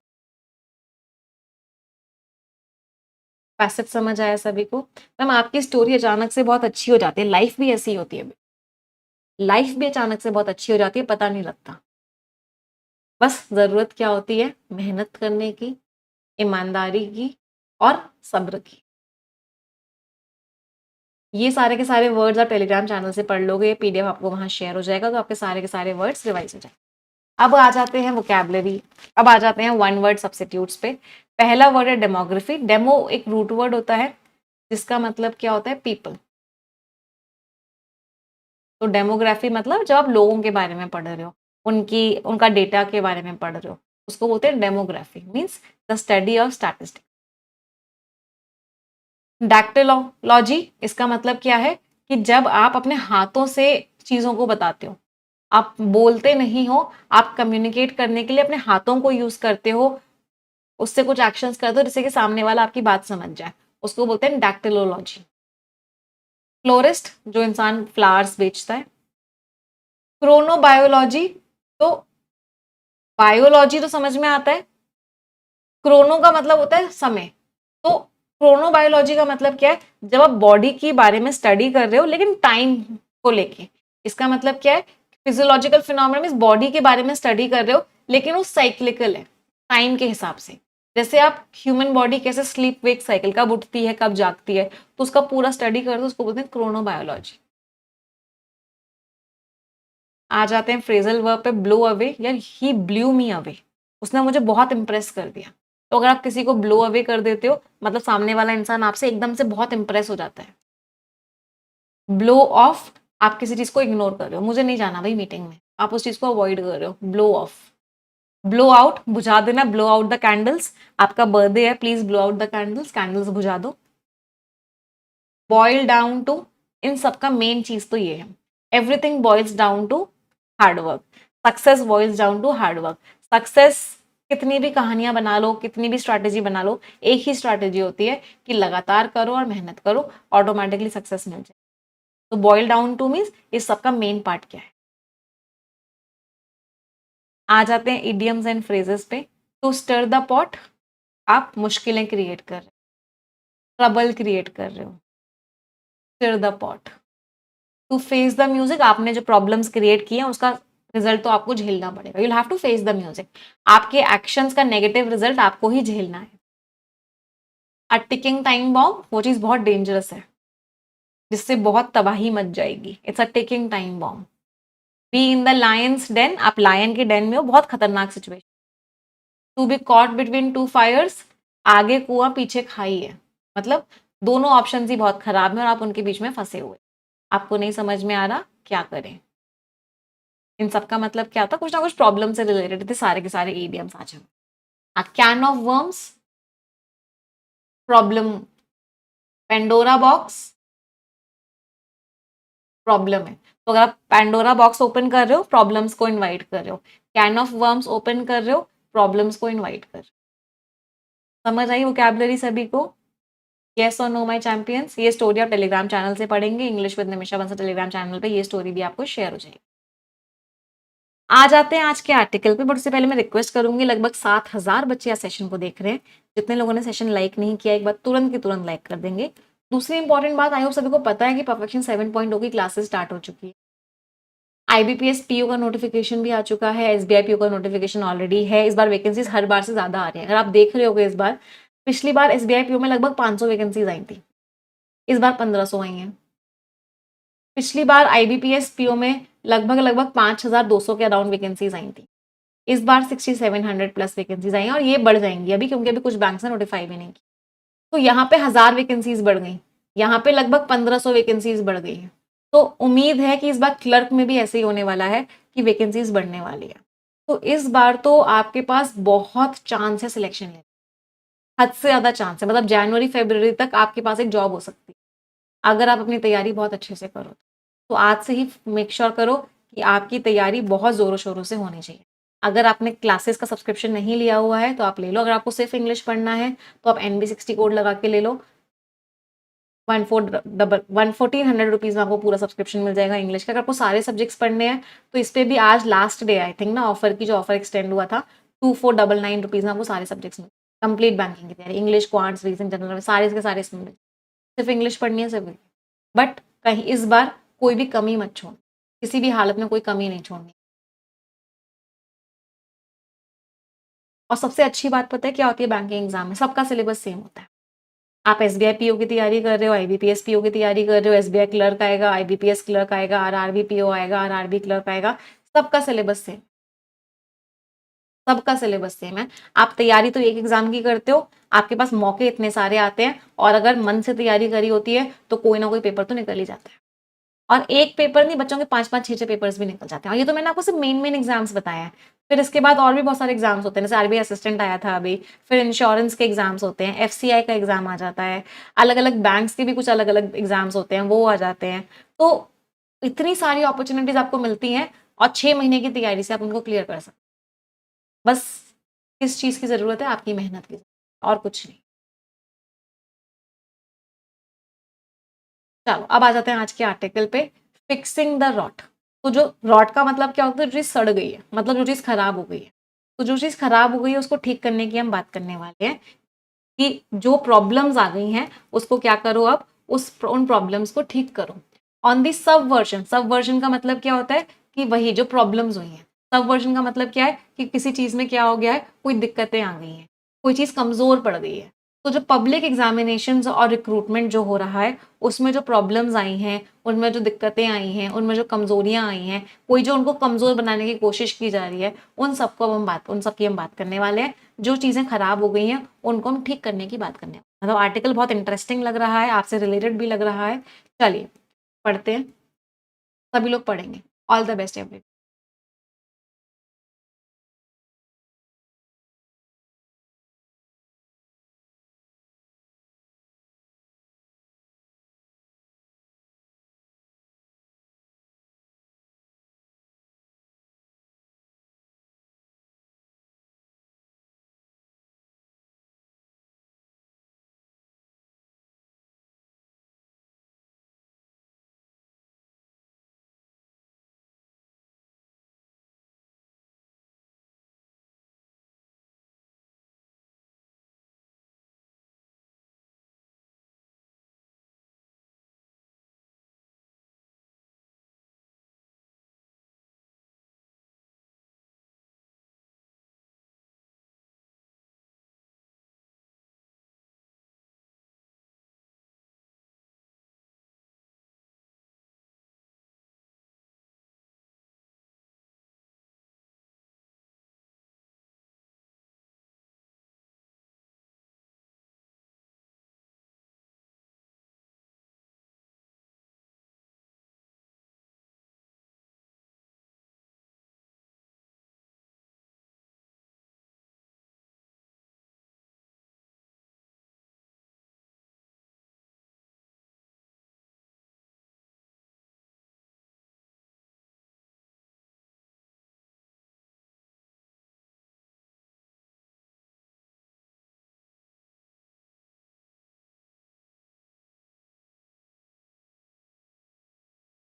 A: पैसेज समझ आया सभी को? मैम आपकी स्टोरी अचानक से बहुत अच्छी हो जाती है, लाइफ भी ऐसी होती है। लाइफ भी अचानक से बहुत अच्छी हो जाती है, पता नहीं लगता। बस जरूरत क्या होती है? मेहनत करने की, ईमानदारी की और सब्र की। ये सारे के सारे वर्ड्स आप टेलीग्राम चैनल से पढ़ लोगे, पीडीएफ आपको वहां शेयर हो जाएगा, तो आपके सारे के सारे वर्ड्स रिवाइज हो जाएंगे। अब आ जाते हैं वोकैबुलरी, अब आ जाते हैं वन वर्ड सब्स्टिट्यूट्स पे। पहला वर्ड है डेमोग्राफी। डेमो एक रूट वर्ड होता है जिसका मतलब क्या होता है? पीपल। तो डेमोग्राफी मतलब जब आप लोगों के बारे में पढ़ रहे हो, उनका डेटा के बारे में पढ़ रहे हो, उसको बोलते हैं demography, means the study of statistics. Dactylology, इसका मतलब क्या है? कि जब आप अपने हाथों से चीजों को बताते हो, आप बोलते नहीं हो, आप कम्युनिकेट करने के लिए अपने हाथों को यूज करते हो, उससे कुछ एक्शंस करते हो जिससे कि सामने वाला आपकी बात समझ जाए, उसको बोलते हैं डैक्टिलोलॉजी। फ्लोरिस्ट, जो इंसान फ्लावर्स बेचता है। क्रोनोबायोलॉजी, तो बायोलॉजी तो समझ में आता है, क्रोनो का मतलब होता है समय, तो क्रोनोबायोलॉजी का मतलब क्या है, जब आप बॉडी के बारे में स्टडी कर रहे हो लेकिन टाइम को लेके, इसका मतलब क्या है, फिजियोलॉजिकल फिनोमेना मींस बॉडी के बारे में स्टडी कर रहे हो लेकिन वो साइक्लिकल है, टाइम के हिसाब से। जैसे आप ह्यूमन बॉडी कैसे स्लीप वेक साइकिल, कब उठती है कब जागती है, तो उसका पूरा स्टडी कर रहे हो, उसको बोलते हैं क्रोनोबायोलॉजी। आ जाते हैं फ्रेजल वर्ब पे, ब्लो अवे, यार ही ब्लू मी अवे, उसने मुझे बहुत इंप्रेस कर दिया। तो अगर आप किसी को ब्लो अवे कर देते हो, मतलब सामने वाला इंसान आपसे एकदम से बहुत इंप्रेस हो जाता है। ब्लो ऑफ, आप किसी चीज को इग्नोर कर रहे हो, मुझे नहीं जाना भाई मीटिंग में, आप उस चीज को अवॉइड कर रहे हो, ब्लो ऑफ। ब्लो आउट, बुझा देना, ब्लो आउट द कैंडल्स, आपका बर्थडे है, please blow out the candles, candles बुझा दो। बॉयल डाउन टू, इन सबका मेन चीज तो ये है, everything boils down to hard work, success boils down to hard work. Success, कितनी भी कहानियां बना लो, कितनी भी स्ट्रैटेजी बना लो, एक ही स्ट्रैटेजी होती है कि लगातार करो और मेहनत करो, ऑटोमेटिकली सक्सेस मिल जाए। तो बॉयल डाउन टू मीन्स इस सबका मेन पार्ट क्या है। आ जाते हैं इडियम्स एंड फ्रेजेस पे। टू स्टर द पॉट, आप मुश्किलें क्रिएट कर रहे हो, ट्रबल क्रिएट कर रहे हो, stir the pot. To face the music, आपने जो प्रॉब्लम्स क्रिएट किए हैं उसका रिजल्ट तो आपको झेलना पड़ेगा, you have to face the music, आपके एक्शंस का नेगेटिव रिजल्ट आपको ही झेलना है। अ टिकिंग टाइम बॉम्ब, वो चीज बहुत डेंजरस है, जिससे बहुत तबाही मच जाएगी, it's a ticking time bomb. Be in the lion's den, आप लायन के डेन में हो, बहुत खतरनाक situation. To be caught between two fires, आगे कुआं पीछे खाई है, मतलब दोनों ऑप्शन ही बहुत खराब है और आप उनके बीच में फंसे हुए, आपको नहीं समझ में आ रहा क्या करें। इन सब का मतलब क्या था, कुछ ना कुछ प्रॉब्लम से रिलेटेड थे सारे के सारे इडियम्स आज हम। A can of worms, problem, Pandora box, problem है, तो अगर आप पेंडोरा बॉक्स ओपन कर रहे हो, प्रॉब्लम्स को इनवाइट कर रहे हो, कैन ऑफ वर्म्स ओपन कर रहे हो, प्रॉब्लम्स को इनवाइट कर रहे हो। समझ आई वोकैबुलरी सभी को? यस और नो माय चैंपियंस। ये स्टोरी आप टेलीग्राम चैनल से पढ़ेंगे, English with Nimisha Bansal Telegram channel पे ये स्टोरी भी आपको शेयर हो जाएगी। आ जाते हैं आज के आर्टिकल पे, बट उससे पहले मैं रिक्वेस्ट करूंगी, लगभग 7,000 बच्चे आज सेशन को देख रहे हैं, जितने लोगों ने सेशन लाइक नहीं किया एक बार तुरंत की तुरंत लाइक कर देंगे। दूसरी इंपॉर्टेंट बात, आई होप सभी को पता है कि परफेक्शन 7.0 की क्लासेस स्टार्ट हो चुकी है। आईबीपीएस पीओ का नोटिफिकेशन भी आ चुका है, एसबीआई पीओ का नोटिफिकेशन ऑलरेडी है। इस बार वैकेंसीज हर बार से ज्यादा आ रही है, अगर आप देख रहे होगे इस बार, पिछली बार एसबीआई पीओ में लगभग 500 वैकेंसीज आई थी, इस बार 1500 आई हैं। पिछली बार आईबीपीएस पीओ में लगभग लगभग 5200 के अराउंड वैकेंसीज आई थी, इस बार 6700 प्लस वैकेंसीज आई हैं, और ये बढ़ जाएंगी अभी, क्योंकि अभी कुछ बैंक ने नोटिफाई भी नहीं की। तो यहाँ पे 1000 वैकेंसीज बढ़ गई, यहाँ पे लगभग 1500 वैकेंसीज बढ़ गई है। तो उम्मीद है कि इस बार क्लर्क में भी ऐसे ही होने वाला है कि वैकेंसीज बढ़ने वाली है। तो इस बार तो आपके पास बहुत चांस है सिलेक्शन लेने, हद से ज्यादा चांस है, मतलब जनवरी फरवरी तक आपके पास एक जॉब हो सकती है अगर आप अपनी तैयारी बहुत अच्छे से करो। तो आज से ही मेक श्योर करो कि आपकी तैयारी बहुत जोरों शोरों से होनी चाहिए। अगर आपने क्लासेस का सब्सक्रिप्शन नहीं लिया हुआ है तो आप ले लो, अगर आपको सिर्फ इंग्लिश पढ़ना है तो आप NB60 कोड लगा के ले लो, 1400 रुपीज में आपको पूरा सब्सक्रिप्शन मिल जाएगा इंग्लिश का। अगर आपको सारे सब्जेक्ट्स पढ़ने हैं तो इस पे भी आज लास्ट डे आई थिंक ना ऑफर की, जो ऑफर एक्सटेंड हुआ था, 2499 रुपीज में आपको सारे सब्जेक्ट्स में कंप्लीट बैंकिंग की तैयारी, इंग्लिश, क्वांट्स, रीजनिंग, जनरल, सारे के सारे इसमें, सिर्फ इंग्लिश पढ़नी है सिर्फ। बट कहीं इस बार कोई भी कमी मत छोड़, किसी भी हालत में कोई कमी नहीं छोड़नी। और सबसे अच्छी बात पता है क्या होती है, बैंकिंग एग्जाम में सबका सिलेबस सेम होता है। आप एसबीआई पीओ की तैयारी कर रहे हो, आईबीपीएस पीओ की तैयारी कर रहे हो, एसबीआई क्लर्क आएगा, आईबीपीएस क्लर्क आएगा, आरआरबी पीओ आएगा, आरआरबी क्लर्क आएगा, सबका सिलेबस सेम, सबका सिलेबस सेम है। आप तैयारी तो एक एग्जाम की करते हो, आपके पास मौके इतने सारे आते हैं, और अगर मन से तैयारी करी होती है तो कोई ना कोई पेपर तो निकल ही जाता है। और एक पेपर नहीं, बच्चों के 5-5 6-6 पेपर्स भी निकल जाते हैं। और ये तो मैंने आपको सिर्फ मेन एग्जाम्स बताए हैं, फिर इसके बाद और भी बहुत सारे एग्जाम्स होते हैं, जैसे आरबीआई असिस्टेंट आया था अभी, फिर इंश्योरेंस के एग्जाम्स होते हैं, एफसीआई का एग्जाम आ जाता है, अलग अलग बैंक्स के भी कुछ अलग अलग एग्जाम्स होते हैं, वो आ जाते हैं। तो इतनी सारी अपॉर्चुनिटीज आपको मिलती हैं, और 6 महीने की तैयारी से आप उनको क्लियर कर सकते हैं। बस किस चीज़ की ज़रूरत है? आपकी मेहनत की, और कुछ नहीं। चलो अब आ जाते हैं आज के आर्टिकल पे, फिक्सिंग द रॉट। तो जो रॉट का मतलब क्या होता है? जो चीज़ सड़ गई है, मतलब जो चीज़ खराब हो गई है। तो जो चीज़ खराब हो गई है उसको ठीक करने की हम बात करने वाले हैं कि जो प्रॉब्लम्स आ गई हैं उसको क्या करो, अब उन प्रॉब्लम्स को ठीक करो। ऑन दी सब वर्जन का मतलब क्या होता है? कि वही जो प्रॉब्लम्स हुई हैं। सब वर्जन का मतलब क्या है? कि किसी चीज़ में क्या हो गया है, कोई दिक्कतें आ गई हैं, कोई चीज़ कमज़ोर पड़ गई है। तो जो पब्लिक एग्जामिनेशंस और रिक्रूटमेंट जो हो रहा है उसमें जो प्रॉब्लम्स आई हैं, उनमें जो दिक्कतें आई हैं, उनमें जो कमज़ोरियाँ आई हैं, कोई जो उनको कमज़ोर बनाने की कोशिश की जा रही है, उन सब की हम बात करने वाले हैं। जो चीज़ें खराब हो गई हैं उनको हम ठीक करने की बात करने वाले हैं। मतलब आर्टिकल बहुत इंटरेस्टिंग लग रहा है, आपसे रिलेटेड भी लग रहा है। चलिए पढ़ते हैं, सभी लोग पढ़ेंगे। All the best every.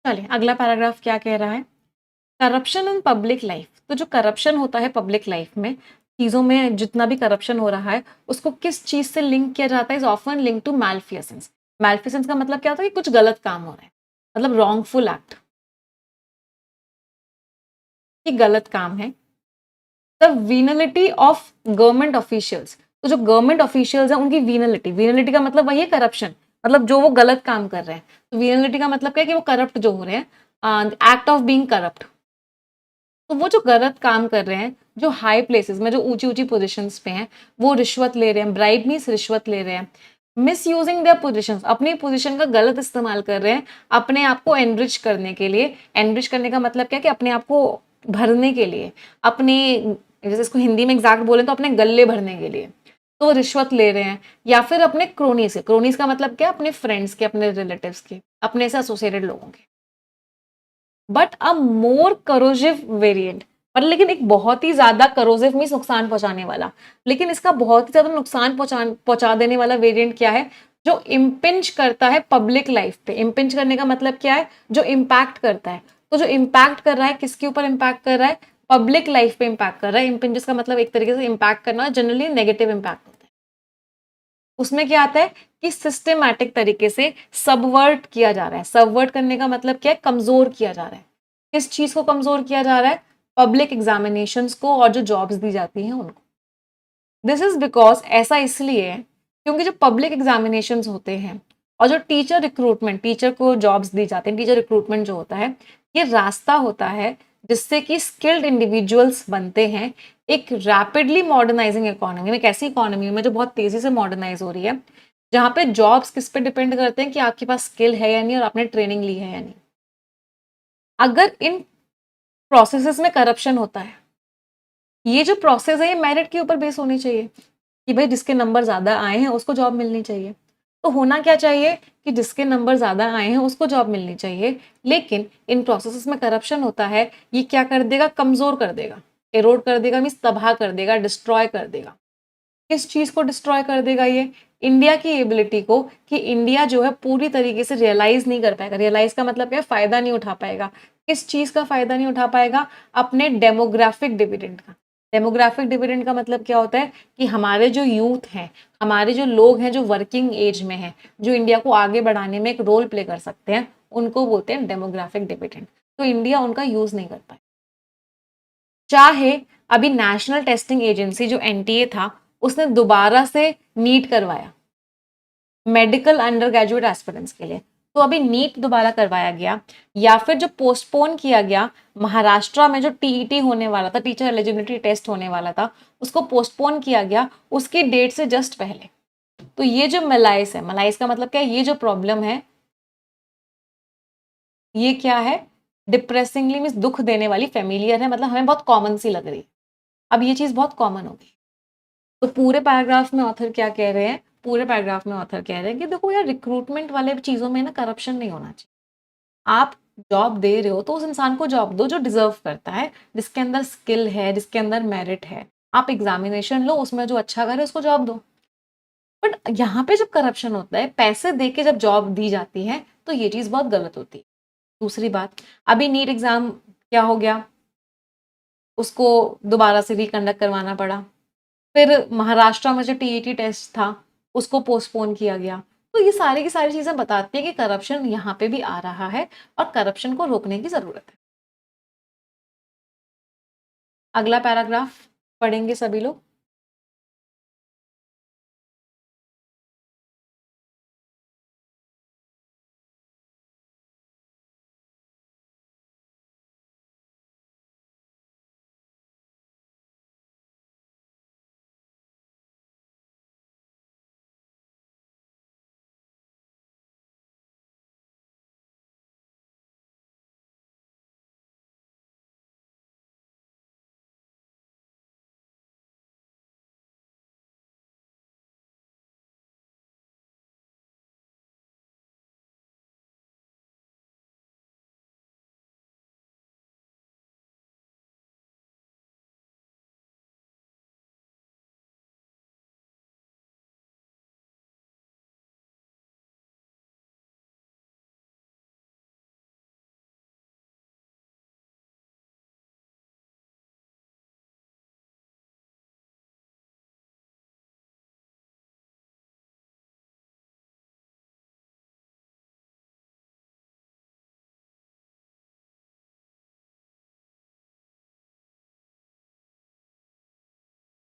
A: चलिए अगला पैराग्राफ क्या कह रहा है? Corruption in public life. तो जो करप्शन होता है पब्लिक लाइफ में, चीज़ों में जितना भी करप्शन हो रहा है उसको किस चीज़ से लिंक किया जाता है? Is often link to malfeasance. Malfeasance का मतलब क्या होता है? कि कुछ गलत काम हो रहा है, मतलब रॉन्गफुल एक्ट, कि गलत काम है। The venality of government officials. तो जो गवर्नमेंट ऑफिशियल्स हैं उनकी वीनलिटी, वीनलिटी का मतलब वही है करप्शन, मतलब जो वो गलत काम कर रहे हैं। तो वीनलिटी का मतलब क्या है? कि वो करप्ट जो हो रहे हैं, एक्ट ऑफ बीइंग करप्ट। तो वो जो गलत काम कर रहे हैं, जो हाई प्लेसेस में, जो ऊंची ऊंची पोजीशंस पे हैं, वो रिश्वत ले रहे हैं, ब्राइब मीन्स रिश्वत ले रहे हैं, मिस यूजिंग देयर पोजिशन, अपनी पोजीशन का गलत इस्तेमाल कर रहे हैं अपने आप को एनरिच करने के लिए। एनरिच करने का मतलब क्या है? कि अपने आप को भरने के लिए, अपने, जैसे इसको हिंदी में एग्जैक्ट बोले तो अपने गल्ले भरने के लिए। तो रिश्वत ले रहे हैं, या फिर अपने क्रोनी से, क्रोनीज का मतलब क्या? अपने फ्रेंड्स के, अपने रिलेटिव्स के, अपने से एसोसिएटेड लोगों के। बट अ मोर करोजिव वेरिएंट, पर लेकिन एक बहुत ही ज्यादा करोजिव मीन्स नुकसान पहुंचाने वाला, लेकिन इसका बहुत ही ज्यादा नुकसान पहुंचा देने वाला वेरिएंट क्या है? जो इम्पिंच करता है पब्लिक लाइफ पे। इम्पिंच करने का मतलब क्या है? जो इम्पैक्ट करता है। तो जो इम्पैक्ट कर रहा है, किसके ऊपर इम्पैक्ट कर रहा है? पब्लिक लाइफ पे इम्पैक्ट कर रहा है। इम्पिंच का मतलब एक तरीके से इम्पैक्ट करना, जनरली नेगेटिव इम्पैक्ट होता है। उसमें क्या आता है? कि सिस्टमैटिक तरीके से सबवर्ट किया जा रहा है। सबवर्ट करने का मतलब क्या है? कमजोर किया जा रहा है। किस चीज को कमजोर किया जा रहा है? पब्लिक एग्जामिनेशंस को, और जो जॉब्स दी जाती हैं उनको। दिस इज बिकॉज, ऐसा इसलिए है क्योंकि जो पब्लिक एग्जामिनेशंस होते हैं और जो टीचर रिक्रूटमेंट, टीचर को जॉब्स दी जाती हैं, टीचर रिक्रूटमेंट जो होता है, ये रास्ता होता है जिससे कि स्किल्ड इंडिविजुअल्स बनते हैं एक रैपिडली मॉडर्नाइजिंग इकोनॉमी में। एक ऐसी इकोनॉमी में जो बहुत तेजी से मॉडर्नाइज हो रही है, जहां पे जॉब्स किस पे डिपेंड करते हैं? कि आपके पास स्किल है या नहीं, और आपने ट्रेनिंग ली है या नहीं। अगर इन प्रोसेसेस में करप्शन होता है, ये जो प्रोसेस है ये मेरिट के ऊपर बेस होनी चाहिए, कि भाई जिसके नंबर ज्यादा आए हैं उसको जॉब मिलनी चाहिए। तो होना क्या चाहिए कि जिसके नंबर ज़्यादा आए हैं उसको जॉब मिलनी चाहिए, लेकिन इन प्रोसेसेस में करप्शन होता है, ये क्या कर देगा, कमज़ोर कर देगा, एरोड कर देगा, मीन्स तबाह कर देगा, डिस्ट्रॉय कर देगा। किस चीज़ को डिस्ट्रॉय कर देगा ये? इंडिया की एबिलिटी को, कि इंडिया जो है पूरी तरीके से रियलाइज़ नहीं कर पाएगा। रियलाइज़ का मतलब क्या है? फ़ायदा नहीं उठा पाएगा। किस चीज़ का फ़ायदा नहीं उठा पाएगा? अपने डेमोग्राफिक डिविडेंड का। डेमोग्राफिक डिविडेंड का मतलब क्या होता है कि हमारे जो यूथ हैं, हमारे जो लोग हैं जो वर्किंग एज में हैं, जो इंडिया को आगे बढ़ाने में एक रोल प्ले कर सकते हैं, उनको बोलते हैं डेमोग्राफिक डिविडेंड। तो इंडिया उनका यूज़ नहीं कर पाए। चाहे अभी नेशनल टेस्टिंग एजेंसी जो एनटीए था, उसने दोबारा से नीट करवाया मेडिकल अंडर ग्रेजुएट एस्पिरेंट्स के लिए। तो अभी नीट दोबारा करवाया गया, या फिर जो पोस्टपोन किया गया महाराष्ट्र में जो टीईटी होने वाला था, टीचर एलिजिबिलिटी टेस्ट होने वाला था, उसको पोस्टपोन किया गया उसकी डेट से जस्ट पहले। तो ये जो मलाइस है, मलाइस का मतलब क्या है? ये जो प्रॉब्लम है, ये क्या है? डिप्रेसिंगली मीन्स दुख देने वाली, फेमिलियर है, मतलब हमें बहुत कॉमन सी लग रही है। अब ये चीज बहुत कॉमन होगी। तो पूरे पैराग्राफ में ऑथर क्या कह रहे हैं? पूरे पैराग्राफ में ऑथर कह रहे हैं कि देखो यार, रिक्रूटमेंट वाले चीजों में ना करप्शन नहीं होना चाहिए। आप जॉब दे रहे हो तो उस इंसान को जॉब दो जो डिजर्व करता है, जिसके अंदर स्किल है, जिसके अंदर मेरिट है। आप एग्जामिनेशन लो, उसमें जो अच्छा करे उसको जॉब दो। बट यहाँ पे जब करप्शन होता है, पैसे दे के जब जॉब दी जाती है, तो ये चीज बहुत गलत होती है। दूसरी बात, अभी नीट एग्जाम क्या हो गया, उसको दोबारा से रिकंडक्ट करवाना पड़ा। फिर महाराष्ट्र में जो टीईटी टेस्ट था, उसको पोस्टपोन किया गया। तो ये सारी की सारी चीजें बताती है कि करप्शन यहाँ पे भी आ रहा है और करप्शन को रोकने की जरूरत है। अगला पैराग्राफ पढ़ेंगे सभी लोग।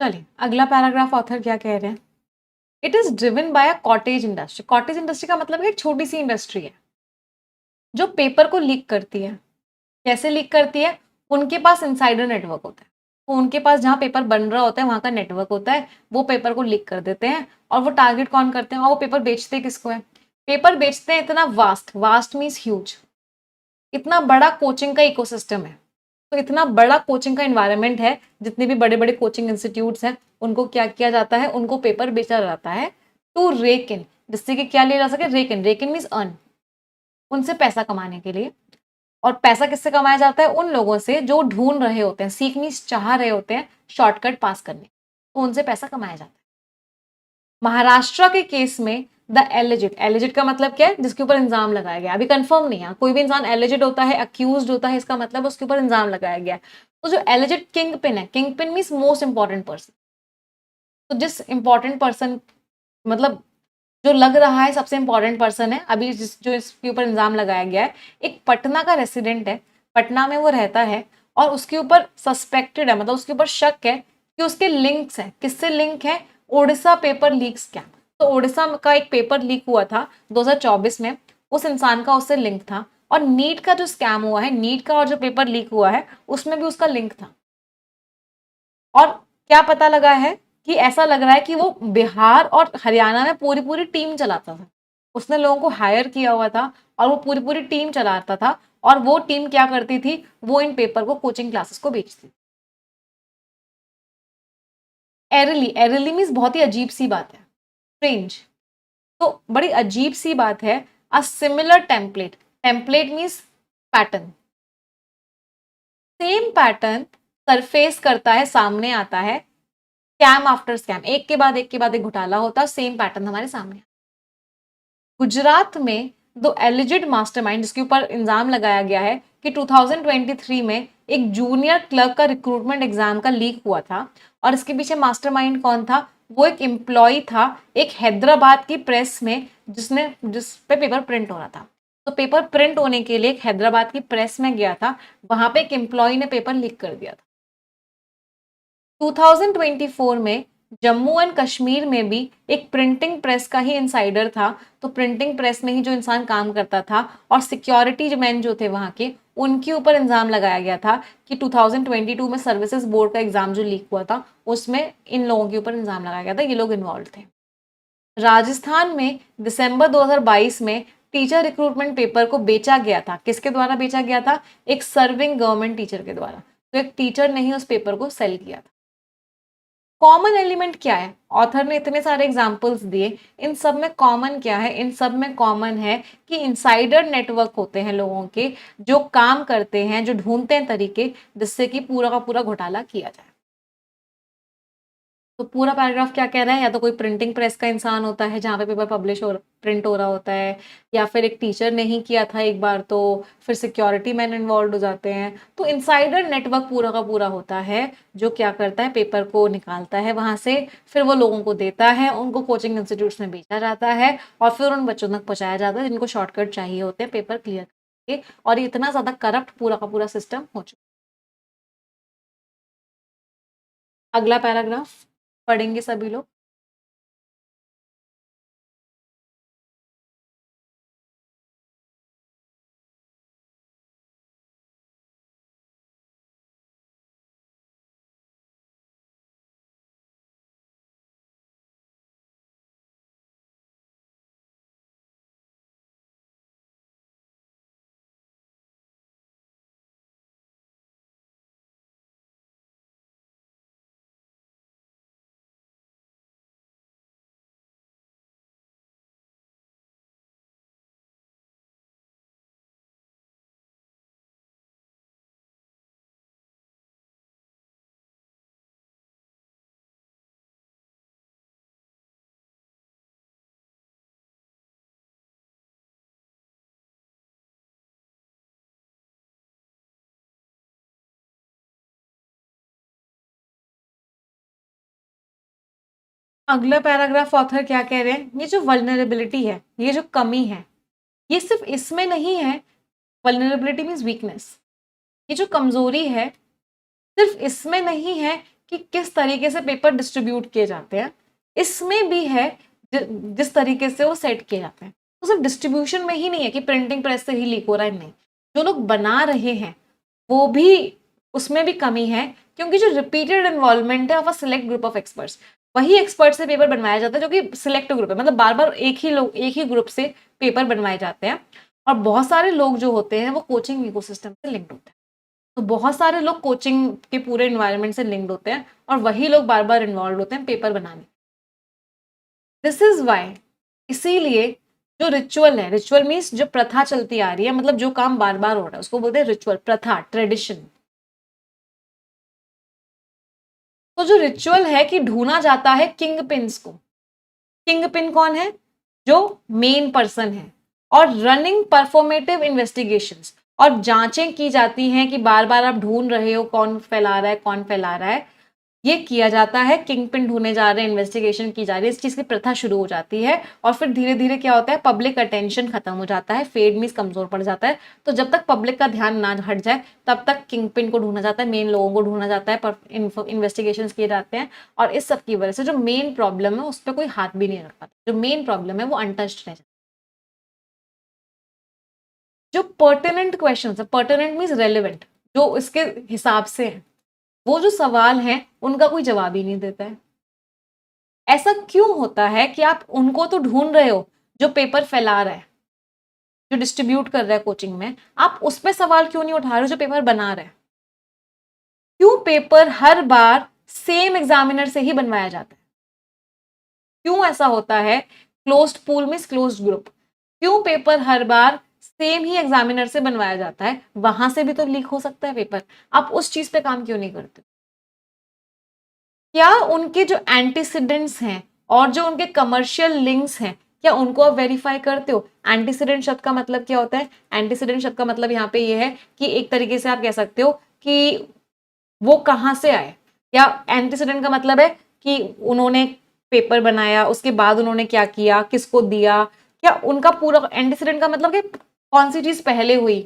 A: चलिए, अगला पैराग्राफ ऑथर क्या कह रहे हैं? It is driven by a cottage industry. Cottage industry का मतलब है एक छोटी सी इंडस्ट्री है जो पेपर को लीक करती है। कैसे लीक करती है? उनके पास इनसाइडर नेटवर्क होता है। तो उनके पास जहाँ पेपर बन रहा होता है वहां का नेटवर्क होता है, वो पेपर को लीक कर देते हैं। और वो टारगेट कौन करते हैं, और वो पेपर बेचते किसको है? पेपर बेचते हैं इतना वास्ट, वास्ट मीन्स ह्यूज, इतना बड़ा कोचिंग का इकोसिस्टम है। तो इतना बड़ा कोचिंग का इन्वायरमेंट है, जितने भी बड़े बड़े कोचिंग इंस्टीट्यूट्स हैं, उनको क्या किया जाता है? उनको पेपर बेचा जाता है टू रेक इन, जिससे कि क्या लिया जा सके? रेक इन। रेक इन मीन्स अर्न, उनसे पैसा कमाने के लिए। और पैसा किससे कमाया जाता है? उन लोगों से जो ढूंढ रहे होते हैं, सीख मीन्स चाह रहे होते हैं शॉर्टकट पास करने, तो उनसे पैसा कमाया जाता है। महाराष्ट्र के केस में द एलिजिड, एलिजिड का मतलब क्या है? जिसके ऊपर इंजाम लगाया गया। अभी कंफर्म नहीं है, कोई भी इंसान एलिजिड होता है, अक्यूज होता है, इसका मतलब उसके ऊपर इंजाम लगाया गया है। तो जो एलिजिड किंग पिन है, king pin means most important person. तो जिस इंपॉर्टेंट पर्सन, मतलब जो लग रहा है सबसे इंपॉर्टेंट पर्सन है अभी, जिस जो इसके ऊपर इंजाम लगाया गया है, एक पटना का रेसिडेंट है, पटना में वो रहता है, और उसके ऊपर सस्पेक्टेड है, मतलब उसके ऊपर शक है कि उसके लिंक्स हैं। किससे लिंक है? Odisha paper leak scam. तो ओडिशा का एक पेपर लीक हुआ था 2024 में, उस इंसान का उससे लिंक था। और नीट का जो स्कैम हुआ है, नीट का और जो पेपर लीक हुआ है, उसमें भी उसका लिंक था। और क्या पता लगा है कि ऐसा लग रहा है कि वो बिहार और हरियाणा में पूरी पूरी टीम चलाता था। उसने लोगों को हायर किया हुआ था और वो पूरी पूरी टीम चलाता था। और वो टीम क्या करती थी? वो इन पेपर को कोचिंग क्लासेस को बेचती। एरली, एरली मीन्स बहुत ही अजीब सी बात है, स्ट्रेंज। तो बड़ी अजीब सी बात है, a similar template, template means pattern, same pattern surface करता है, सामने आता है, स्कैम आफ्टर स्कैम, एक के बाद एक के बाद एक घोटाला होता है, सेम पैटर्न हमारे सामने। गुजरात में दो एलिजिड मास्टरमाइंड, जिसके ऊपर इल्जाम लगाया गया है कि 2023 में एक जूनियर क्लर्क का रिक्रूटमेंट एग्जाम का लीक हुआ था, और इसके पीछे मास्टरमाइंड कौन था, वो एक एम्प्लॉय था एक हैदराबाद की प्रेस में, जिस पे पेपर प्रिंट हो रहा था। तो पेपर प्रिंट होने के लिए एक हैदराबाद की प्रेस में गया था, वहां पे एक एम्प्लॉय ने पेपर लीक कर दिया था। 2024 में जम्मू एंड कश्मीर में भी एक प्रिंटिंग प्रेस का ही इनसाइडर था, तो प्रिंटिंग प्रेस में ही जो इंसान काम करता था और सिक्योरिटी मैन जो थे वहां के, उनके ऊपर इल्जाम लगाया गया था कि 2022 में सर्विसेज बोर्ड का एग्जाम जो लीक हुआ था, उसमें इन लोगों के ऊपर इल्जाम लगाया गया था, ये लोग इन्वॉल्व थे। राजस्थान में दिसंबर 2022 में टीचर रिक्रूटमेंट पेपर को बेचा गया था, किसके द्वारा बेचा गया था, एक सर्विंग गवर्नमेंट टीचर के द्वारा, तो एक टीचर ने ही उस पेपर को सेल किया था। कॉमन एलिमेंट क्या है, ऑथर ने इतने सारे एग्जांपल्स दिए, इन सब में कॉमन क्या है, इन सब में कॉमन है कि इनसाइडर नेटवर्क होते हैं लोगों के, जो काम करते हैं, जो ढूंढते हैं तरीके जिससे कि पूरा का पूरा घोटाला किया जाए। तो पूरा पैराग्राफ क्या कह रहा है, या तो कोई प्रिंटिंग प्रेस का इंसान होता है जहाँ पे पेपर पब्लिश हो प्रिंट हो रहा होता है, या फिर एक टीचर ने ही किया था एक बार, तो फिर सिक्योरिटी मैन इन्वॉल्व हो जाते हैं। तो इनसाइडर नेटवर्क पूरा का पूरा होता है, जो क्या करता है, पेपर को निकालता है वहां से, फिर वो लोगों को देता है, उनको कोचिंग इंस्टीट्यूट्स में बेचा जाता है, और फिर उन बच्चों तक पहुंचाया जाता है जिनको शॉर्टकट चाहिए होते हैं पेपर क्लियर करके। और ये इतना ज्यादा करप्ट पूरा का पूरा सिस्टम हो चुका है। अगला पैराग्राफ पढ़ेंगे सभी लोग। अगला पैराग्राफ ऑथर क्या कह रहे हैं, ये जो वल्नरेबिलिटी है, ये जो कमी है, ये सिर्फ इसमें नहीं है। वल्नरेबिलिटी मीन्स वीकनेस, ये जो कमजोरी है सिर्फ इसमें नहीं है कि किस तरीके से पेपर डिस्ट्रीब्यूट किए जाते हैं, इसमें भी है जिस तरीके से वो सेट किए जाते हैं। तो सिर्फ डिस्ट्रीब्यूशन में ही नहीं है कि प्रिंटिंग प्रेस से ही लीक हो रहा है, नहीं, जो लोग बना रहे हैं वो भी, उसमें भी कमी है, क्योंकि जो रिपीटेड इन्वॉल्वमेंट है of a select group of experts, वही एक्सपर्ट से पेपर बनवाया जाता है जो कि सिलेक्ट ग्रुप है, मतलब बार बार एक ही लोग एक ही ग्रुप से पेपर बनवाए जाते हैं, और बहुत सारे लोग जो होते हैं वो कोचिंग इकोसिस्टम से लिंक्ड होते हैं। तो बहुत सारे लोग कोचिंग के पूरे इन्वायरमेंट से लिंक्ड होते हैं, और वही लोग बार बार इन्वॉल्व होते हैं पेपर बनाने। दिस इज वाई, इसीलिए जो रिचुअल है, रिचुअल मीन्स जो प्रथा चलती आ रही है, मतलब जो काम बार बार हो रहा है उसको बोलते हैं रिचुअल, प्रथा, ट्रेडिशन। तो जो रिचुअल है कि ढूंढा जाता है किंग पिन्स को, किंग पिन कौन है, जो मेन पर्सन है, और रनिंग परफॉर्मेटिव इन्वेस्टिगेशंस, और जांचें की जाती हैं कि बार बार आप ढूंढ रहे हो कौन फैला रहा है, कौन फैला रहा है, ये किया जाता है, किंग पिन ढूंढे जा रहे हैं, इन्वेस्टिगेशन की जा रही है, इस चीज की प्रथा शुरू हो जाती है, और फिर धीरे धीरे क्या होता है, पब्लिक अटेंशन खत्म हो जाता है, फेड मीन्स कमजोर पड़ जाता है। तो जब तक पब्लिक का ध्यान ना हट जाए तब तक किंग पिन को ढूंढा जाता है, मेन लोगों को ढूंढा जाता है, पर इन्वेस्टिगेशन किए जाते हैं, और इस सब की वजह से जो मेन प्रॉब्लम है उस पर कोई हाथ भी नहीं रख पाता, जो मेन प्रॉब्लम है वो अनटच्ड रह जाता है। जो पर्टिनेंट क्वेश्चन है, पर्टिनेंट मीन्स रेलिवेंट, जो इसके हिसाब से है, वो जो सवाल है उनका कोई जवाब ही नहीं देता है। ऐसा क्यों होता है कि आप उनको तो ढूंढ रहे हो जो पेपर फैला रहा है, जो डिस्ट्रीब्यूट कर रहा है कोचिंग में, आप उस पर सवाल क्यों नहीं उठा रहे हो जो पेपर बना रहा है? क्यों पेपर हर बार सेम एग्जामिनर से ही बनवाया जाता है? क्यों ऐसा होता है closed pool means closed group. क्यों पेपर हर बार सेम ही एग्जामिनर से बनवाया जाता है? वहां से भी तो लीक हो सकता है पेपर, आप उस चीज पे काम क्यों नहीं करते? क्या उनके जो एंटीसीडेंट्स हैं और जो उनके कमर्शियल लिंक्स हैं, क्या उनको आप वेरीफाई करते हो? एंटीसीडेंट शब्द का मतलब क्या होता है? एंटीसीडेंट शब्द का मतलब यहाँ पे ये है कि एक तरीके से आप कह सकते हो कि वो कहां से आए, या एंटीसीडेंट का मतलब है कि उन्होंने पेपर बनाया, उसके बाद उन्होंने क्या किया, किसको दिया, क्या उनका पूरा एंटीसीडेंट का मतलब कि कौन सी चीज पहले हुई।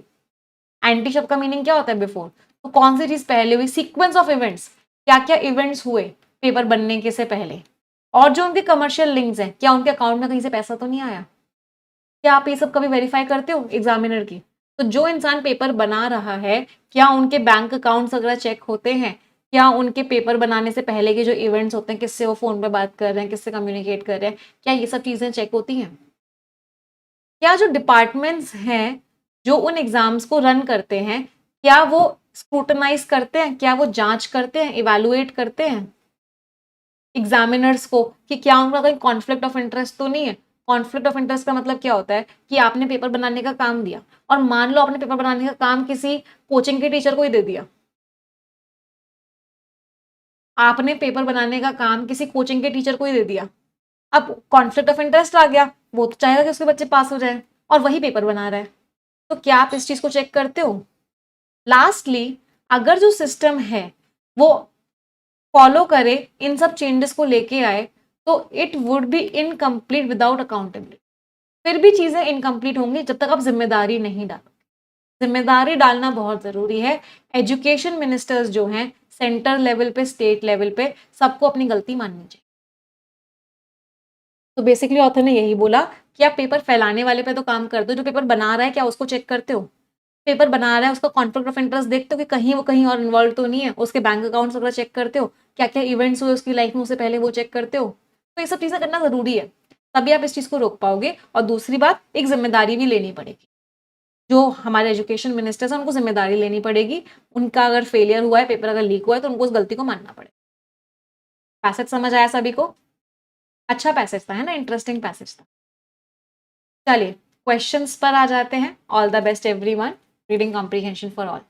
A: एंटी शब्द का मीनिंग क्या होता है? बिफोर। तो कौन सी चीज पहले हुई, सीक्वेंस ऑफ इवेंट्स, क्या क्या इवेंट्स हुए पेपर बनने के से पहले। और जो उनके कमर्शियल लिंक्स हैं, क्या उनके अकाउंट में कहीं से पैसा तो नहीं आया? क्या आप ये सब कभी वेरीफाई करते हो एग्जामिनर की? तो जो इंसान पेपर बना रहा है, क्या उनके बैंक अकाउंट्स वगैरह चेक होते हैं? क्या उनके पेपर बनाने से पहले के जो इवेंट्स होते हैं, किससे वो फोन पे बात कर रहे हैं, किससे कम्युनिकेट कर रहे हैं, क्या ये सब चीजें चेक होती हैं? क्या जो डिपार्टमेंट्स हैं जो उन एग्जाम्स को रन करते हैं, क्या वो स्क्रूटनाइज करते हैं, क्या वो जांच करते हैं, इवेलुएट करते हैं एग्जामिनर्स को कि क्या उनका कहीं कॉन्फ्लिक्ट ऑफ इंटरेस्ट तो नहीं है? कॉन्फ्लिक्ट ऑफ इंटरेस्ट का मतलब क्या होता है कि आपने पेपर बनाने का काम दिया और मान लो आपने पेपर बनाने का काम किसी कोचिंग के टीचर को ही दे दिया। आपने पेपर बनाने का काम किसी कोचिंग के टीचर को ही दे दिया। अब कॉन्फ्लिक्ट ऑफ इंटरेस्ट आ गया, वो तो चाहेगा कि उसके बच्चे पास हो जाए और वही पेपर बना रहा है। तो क्या आप इस चीज को चेक करते हो? लास्टली, अगर जो सिस्टम है वो फॉलो करे, इन सब चेंजेस को लेके आए, तो it would be incomplete without accountability. फिर भी चीजें इनकम्प्लीट होंगी जब तक आप जिम्मेदारी नहीं डालो। जिम्मेदारी डालना बहुत जरूरी है। एजुकेशन मिनिस्टर्स जो हैं सेंटर लेवल पे, स्टेट लेवल पे, सबको अपनी गलती माननी चाहिए। तो बेसिकली ऑथर ने यही बोला कि आप पेपर फैलाने वाले पे तो काम कर दो, जो पेपर बना रहा है क्या उसको चेक करते हो? पेपर बना रहा है उसका कॉन्फ्लिक्ट ऑफ इंटरेस्ट देखते हो कि कहीं वो कहीं और इन्वॉल्व तो नहीं है? उसके बैंक अकाउंट्स वगैरह चेक करते हो? क्या क्या इवेंट्स हुए उसकी लाइफ में उससे पहले, वो चेक करते हो? तो ये सब चीजें करना जरूरी है, तभी आप इस चीज को रोक पाओगे। और दूसरी बात, एक जिम्मेदारी भी लेनी पड़ेगी। जो हमारे एजुकेशन मिनिस्टर्स हैं उनको जिम्मेदारी लेनी पड़ेगी। उनका अगर फेलियर हुआ है, पेपर अगर लीक हुआ है, तो उनको उस गलती को मानना पड़ेगा। पैसेज समझ आया सभी को? अच्छा पैसेज था, है ना? इंटरेस्टिंग पैसेज था। चलिए क्वेश्चंस पर आ जाते हैं। All the best everyone. Reading comprehension for all.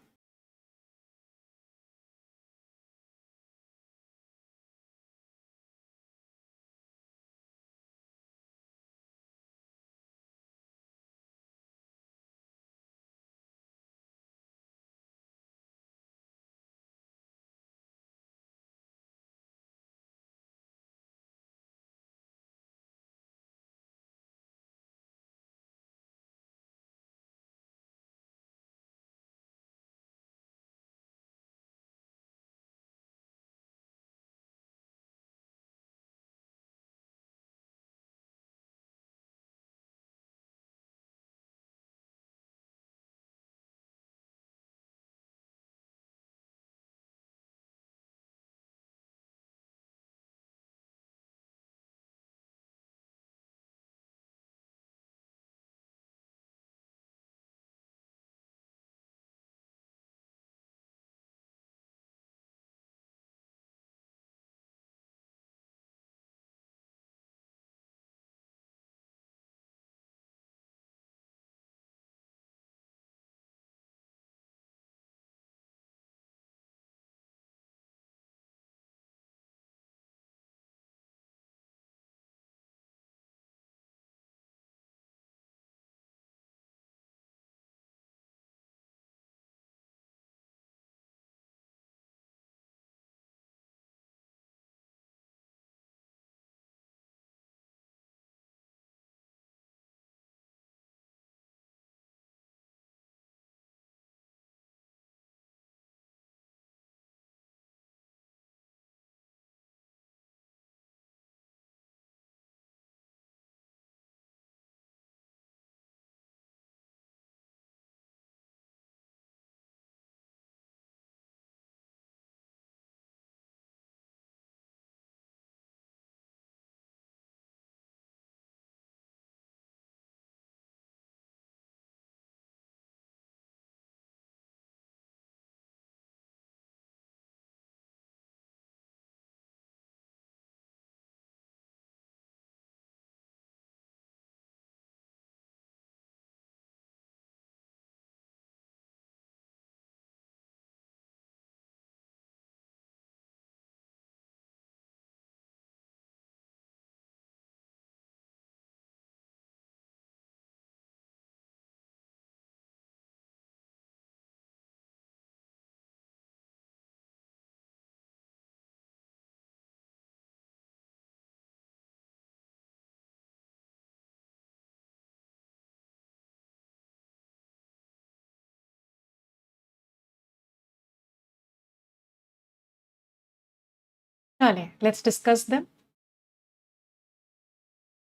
A: चलें लेट्स डिस्कस देम।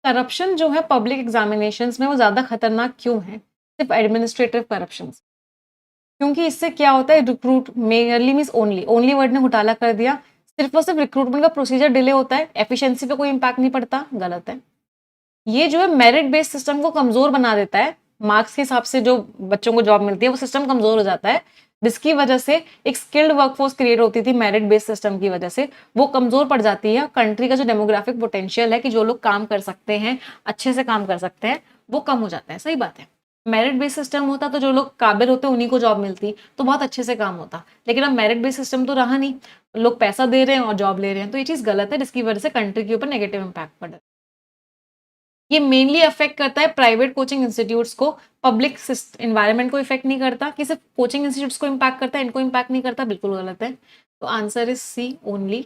A: करप्शन जो है पब्लिक एग्जामिनेशंस में वो ज़्यादा खतरनाक क्यों है? सिर्फ एडमिनिस्ट्रेटिव करप्शन, क्योंकि इससे क्या होता है, recruit merely means only, only word ने घोटाला कर दिया, सिर्फ और सिर्फ रिक्रूटमेंट का प्रोसीजर डिले होता है, एफिशिएंसी पे कोई इम्पैक्ट नहीं पड़ता, गलत है। ये जो है मेरिट बेस्ड सिस्टम को कमजोर बना देता है, मार्क्स के हिसाब से जो बच्चों को जॉब मिलती है वो सिस्टम कमजोर हो जाता है, जिसकी वजह से एक स्किल्ड वर्कफोर्स क्रिएट होती थी मेरिट बेस्ड सिस्टम की वजह से, वो कमजोर पड़ जाती है। कंट्री का जो डेमोग्राफिक पोटेंशियल है कि जो लोग काम कर सकते हैं, अच्छे से काम कर सकते हैं, वो कम हो जाता है। सही बात है, मेरिट बेस्ड सिस्टम होता तो जो लोग काबिल होते उन्हीं को जॉब मिलती, तो बहुत अच्छे से काम होता। लेकिन अब मेरिट बेस्ड सिस्टम तो रहा नहीं, लोग पैसा दे रहे हैं और जॉब ले रहे हैं, तो ये चीज गलत है, जिसकी वजह से कंट्री के ऊपर नेगेटिव इम्पैक्ट पड़ रहा है। ये मेनली अफेक्ट करता है प्राइवेट कोचिंग इंस्टीट्यूट्स को, पब्लिक इन्वायरमेंट को इफेक्ट नहीं करता, कि सिर्फ कोचिंग इंस्टीट्यूट्स को इम्पैक्ट करता है, इनको इम्पैक्ट नहीं करता, बिल्कुल गलत है। तो answer is C only.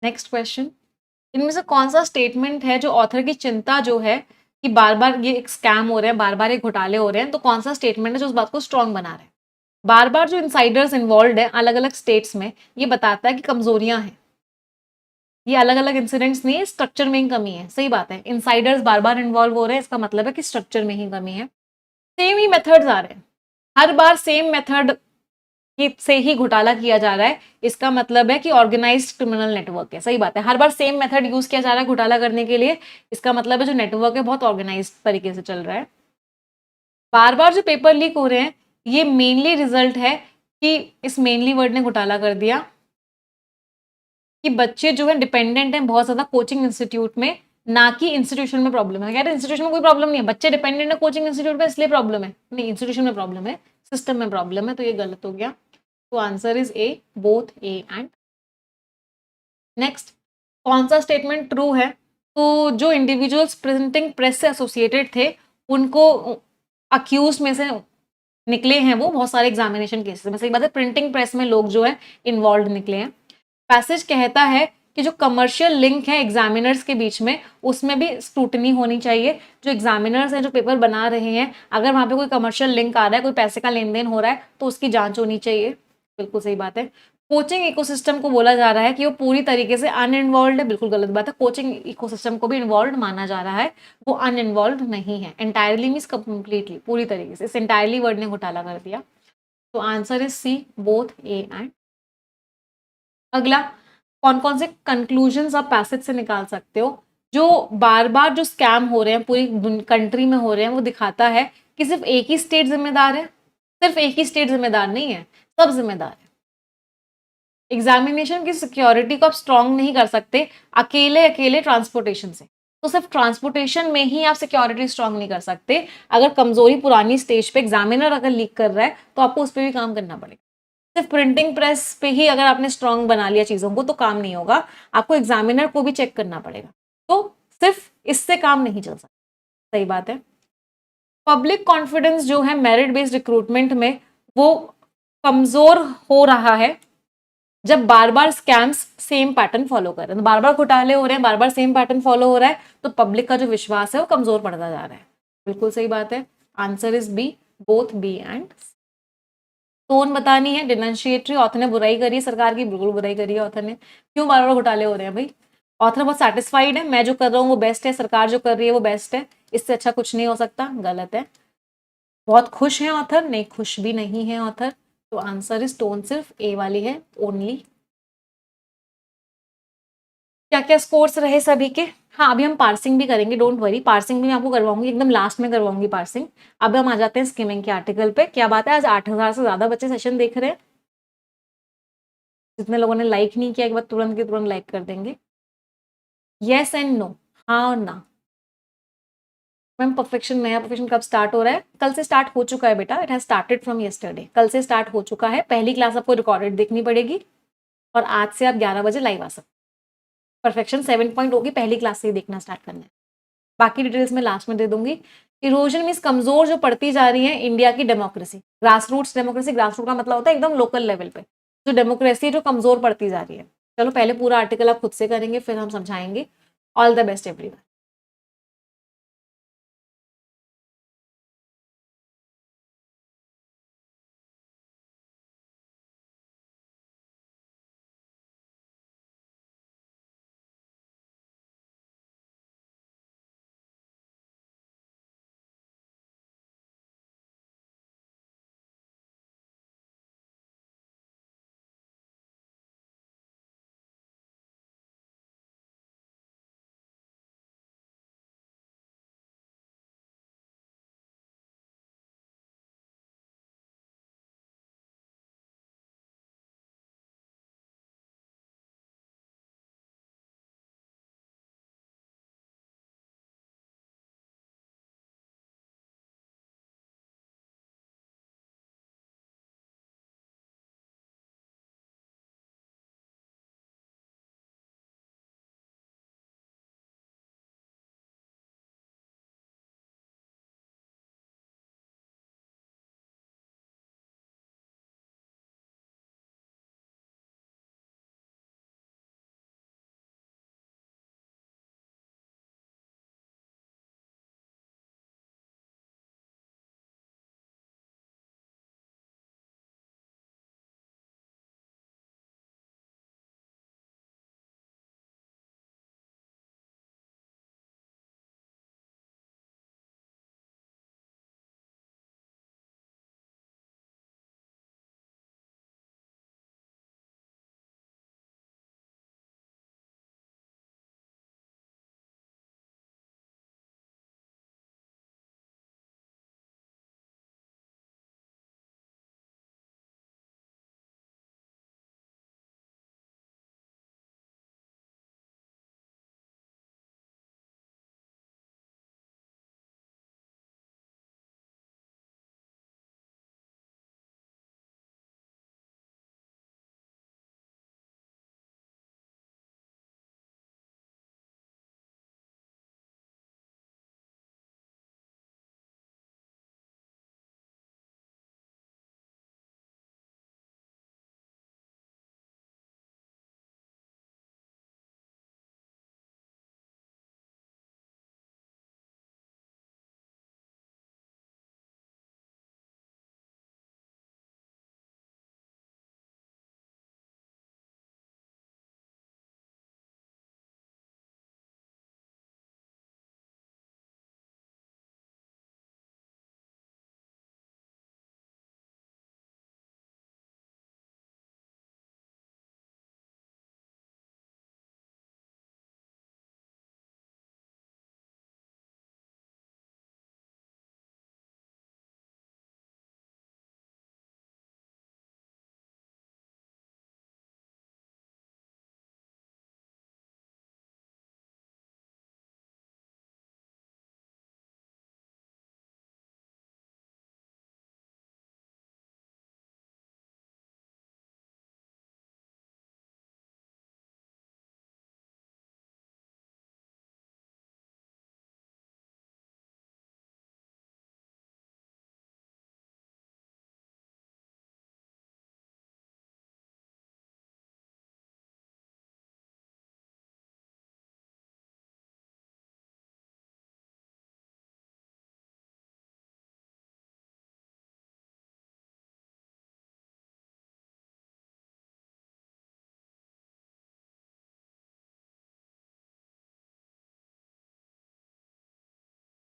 A: Next question, इनमें से कौन सा स्टेटमेंट है जो ऑथर की चिंता जो है कि बार बार ये एक स्कैम हो रहे हैं, बार बार ये घोटाले हो रहे हैं, तो कौन सा स्टेटमेंट है जो उस बात को स्ट्रॉन्ग बना रहे हैं? बार बार जो इनसाइडर्स इन्वॉल्व है अलग अलग स्टेट्स में, ये बताता है कि कमजोरियां हैं। ये अलग अलग इंसिडेंट्स नहीं है, स्ट्रक्चर में ही कमी है। सही बात है, इनसाइडर्स बार बार इन्वॉल्व हो रहे हैं, इसका मतलब है कि स्ट्रक्चर में ही कमी है। सेम ही मेथड्स आ रहे हैं, हर बार सेम मेथड से ही घोटाला किया जा रहा है, इसका मतलब है कि ऑर्गेनाइज्ड क्रिमिनल नेटवर्क है। सही बात है, हर बार सेम मेथड यूज किया जा रहा है घोटाला करने के लिए, इसका मतलब है जो नेटवर्क है बहुत ऑर्गेनाइज्ड तरीके से चल रहा है। बार बार जो पेपर लीक हो रहे हैं, ये मेनली रिजल्ट है कि इस मेनली वर्ड ने घोटाला कर दिया कि बच्चे जो है डिपेंडेंट हैं बहुत ज्यादा कोचिंग इंस्टीट्यूट में, ना कि इंस्टीट्यूशन में प्रॉब्लम है। कह रहे इंस्टीट्यूशन में कोई प्रॉब्लम नहीं है, बच्चे डिपेंडेंट है कोचिंग इंस्टीट्यूट में इसलिए प्रॉब्लम है, नहीं इंस्टीट्यूशन में प्रॉब्लम है, सिस्टम में प्रॉब्लम है, तो ये गलत हो गया। तो answer is a, both A and. Next, कौन सा स्टेटमेंट ट्रू है? तो जो इंडिविजुअल्स प्रिंटिंग प्रेस से एसोसिएटेड थे, उनको अक्यूज में से निकले हैं वो बहुत सारे एग्जामिनेशन केसेस में। सही बात है, प्रिंटिंग प्रेस में लोग जो है इन्वॉल्व निकले हैं। पैसेज कहता है कि जो कमर्शियल लिंक है एग्जामिनर्स के बीच में, उसमें भी स्क्रूटनी होनी चाहिए। जो एग्जामिनर्स हैं जो पेपर बना रहे हैं, अगर वहां पे कोई कमर्शियल लिंक आ रहा है, कोई पैसे का लेन देन हो रहा है, तो उसकी जांच होनी चाहिए। बिल्कुल सही बात है। कोचिंग इकोसिस्टम को बोला जा रहा है कि वो पूरी तरीके से अनइन्वॉल्व है, बिल्कुल गलत बात है। कोचिंग इकोसिस्टम को भी इन्वॉल्व माना जा रहा है, वो अनइन्वॉल्व नहीं है। एंटायरली मीन्स कंप्लीटली, पूरी तरीके से, इस एंटायरली वर्ड ने घोटाला कर दिया। तो answer is C, both A and. अगला, कौन कौन से कंक्लूजन आप पैसेज से निकाल सकते हो? जो बार बार जो स्कैम हो रहे हैं पूरी कंट्री में हो रहे हैं, वो दिखाता है कि सिर्फ एक ही स्टेट जिम्मेदार है, सिर्फ एक ही स्टेट जिम्मेदार नहीं है, सब जिम्मेदार है। एग्जामिनेशन की सिक्योरिटी को आप स्ट्रांग नहीं कर सकते अकेले अकेले ट्रांसपोर्टेशन से, तो सिर्फ ट्रांसपोर्टेशन में ही आप सिक्योरिटी स्ट्रांग नहीं कर सकते। अगर कमजोरी पुरानी स्टेज पे एग्जामिनर अगर लीक कर रहा है, तो आपको उस पर भी काम करना पड़ेगा। सिर्फ प्रिंटिंग प्रेस पे ही अगर आपने स्ट्रांग बना लिया चीजों को, तो काम नहीं होगा, आपको एग्जामिनर को भी चेक करना पड़ेगा। तो सिर्फ इससे काम नहीं चल सकता। सही बात है। पब्लिक कॉन्फिडेंस जो है मेरिट बेस्ड रिक्रूटमेंट में, वो कमजोर हो रहा है जब बार बार स्कैम्स सेम पैटर्न फॉलो कर रहे हैं, तो बार बार घोटाले हो रहे हैं, बार बार सेम पैटर्न फॉलो हो रहा है, तो पब्लिक का जो विश्वास है वो कमजोर पड़ता जा रहा है। बिल्कुल सही बात है, answer is B, both B and. Tone बतानी है, डिनंशिएटरी, ऑथर ने बुराई करी है सरकार की, बिल्कुल बुराई करी है ऑथर ने। क्यों बार बार घोटाले हो रहे हैं भाई? ऑथर बहुत सेटिस्फाइड है, मैं जो कर रहा हूँ वो बेस्ट है, सरकार जो कर रही है वो बेस्ट है, इससे अच्छा कुछ नहीं हो सकता, गलत है। बहुत खुश है ऑथर, नहीं खुश भी नहीं है ऑथर। तो आंसर इज टोन सिर्फ ए वाली है, ओनली। क्या क्या स्कोर्स रहे सभी के? हाँ, अभी हम पार्सिंग भी करेंगे, डोंट वरी, पार्सिंग भी मैं आपको करवाऊंगी, एकदम लास्ट में करवाऊंगी पार्सिंग। अब हम आ जाते हैं स्किमिंग के आर्टिकल पे। क्या बात है, आज 8,000 से ज्यादा बच्चे सेशन देख रहे हैं। जितने लोगों ने लाइक नहीं किया, एक बार तुरंत के तुरंत लाइक कर देंगे। येस एंड नो, हाँ और ना। मैम परफेक्शन, नया परफेक्शन कब स्टार्ट हो रहा है? कल से स्टार्ट हो चुका है बेटा, it has started from yesterday, कल से स्टार्ट हो चुका है। पहली क्लास आपको रिकॉर्डेड देखनी पड़ेगी, और आज से आप 11 बजे लाइव आ सकते। परफेक्शन 7 पॉइंट होगी, पहली क्लास से ही देखना स्टार्ट करना है। बाकी डिटेल्स मैं लास्ट में दे दूंगी। इरोजन मीन्स कमजोर जो पड़ती जा रही है इंडिया की democracy, grass roots democracy, grass root का मतलब होता है एकदम लोकल लेवल पे, जो डेमोक्रेसी जो कमजोर पड़ती जा रही है। चलो पहले पूरा आर्टिकल आप खुद से करेंगे, फिर हम समझाएंगे। All the best everyone.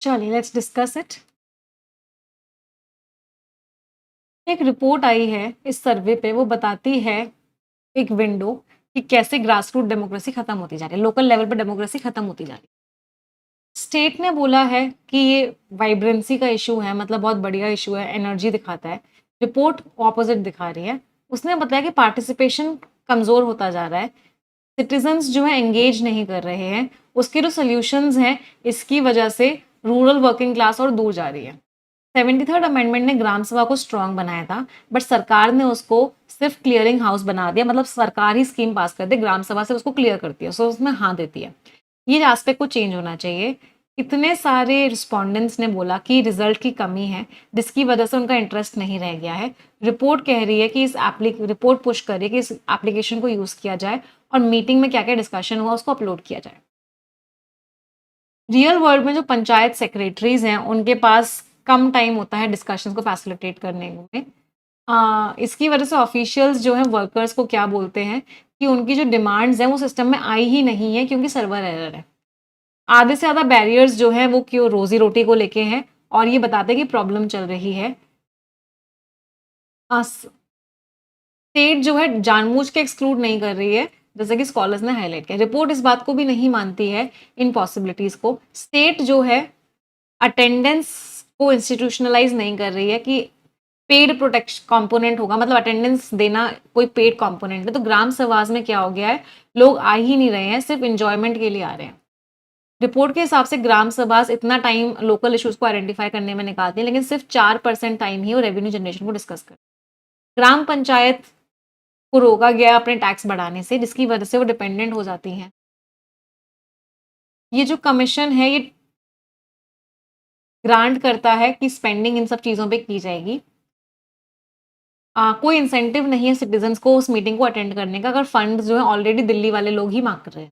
A: चलिए लेट्स डिस्कस इट। एक रिपोर्ट आई है इस सर्वे पे, वो बताती है एक विंडो कि कैसे ग्रास रूट डेमोक्रेसी खत्म होती जा रही है, लोकल लेवल पर डेमोक्रेसी खत्म होती जा रही है। स्टेट ने बोला है कि ये वाइब्रेंसी का इशू है, मतलब बहुत बढ़िया इशू है, एनर्जी दिखाता है। रिपोर्ट ऑपोजिट दिखा रही है। उसने बताया कि पार्टिसिपेशन कमजोर होता जा रहा है, सिटीजन्स जो है एंगेज नहीं कर रहे हैं, उसके जो सोल्यूशंस हैं इसकी वजह से रूरल वर्किंग क्लास और दूर जा रही है। 73rd अमेंडमेंट ने ग्राम सभा को स्ट्रांग बनाया था, बट सरकार ने उसको सिर्फ क्लियरिंग हाउस बना दिया, मतलब सरकार ही स्कीम पास कर दे, ग्राम सभा से उसको क्लियर करती है, सो उसमें हाँ देती है। ये एस्पेक्ट को चेंज होना चाहिए। इतने सारे रिस्पोंडेंट्स ने बोला कि रिजल्ट की कमी है, जिसकी वजह से उनका इंटरेस्ट नहीं रह गया है। रिपोर्ट कह रही है कि रिपोर्ट पुश करे कि इस एप्लीकेशन को यूज किया जाए और मीटिंग में क्या क्या डिस्कशन हुआ उसको अपलोड किया जाए। रियल वर्ल्ड में जो पंचायत सेक्रेटरीज हैं उनके पास कम टाइम होता है डिस्कशन को फैसिलिटेट करने में। इसकी वजह से ऑफिशियल्स जो हैं वर्कर्स को क्या बोलते हैं कि उनकी जो डिमांड्स हैं वो सिस्टम में आई ही नहीं है क्योंकि सर्वर एरर है। आधे से ज़्यादा बैरियर्स जो हैं वो क्यों रोजी रोटी को लेके हैं, और ये बताते हैं कि प्रॉब्लम चल रही है। स्टेट जो है जानबूझ के एक्सक्लूड नहीं कर रही है, जैसे कि स्कॉलर्स ने हाईलाइट किया। रिपोर्ट इस बात को भी नहीं मानती है, इन पॉसिबिलिटीज को। स्टेट जो है अटेंडेंस को इंस्टीट्यूशनलाइज नहीं कर रही है कि पेड प्रोटेक्शन कंपोनेंट होगा, मतलब अटेंडेंस देना कोई पेड कंपोनेंट है। तो ग्राम सभाज में क्या हो गया है, लोग आ ही नहीं रहे हैं, सिर्फ इंजॉयमेंट के लिए आ रहे हैं। रिपोर्ट के हिसाब से ग्राम सभाज इतना टाइम लोकल इश्यूज को आइडेंटिफाई करने में निकालती है, लेकिन सिर्फ 4% टाइम ही वो रेवेन्यू जनरेशन को डिस्कस कर। ग्राम पंचायत को रोका गया अपने टैक्स बढ़ाने से, जिसकी वजह से वो डिपेंडेंट हो जाती हैं। ये जो कमीशन है ये ग्रांट करता है कि स्पेंडिंग इन सब चीज़ों पे की जाएगी। कोई इंसेंटिव नहीं है सिटीजन्स को उस मीटिंग को अटेंड करने का, अगर फंड जो है ऑलरेडी दिल्ली वाले लोग ही मांग रहे हैं।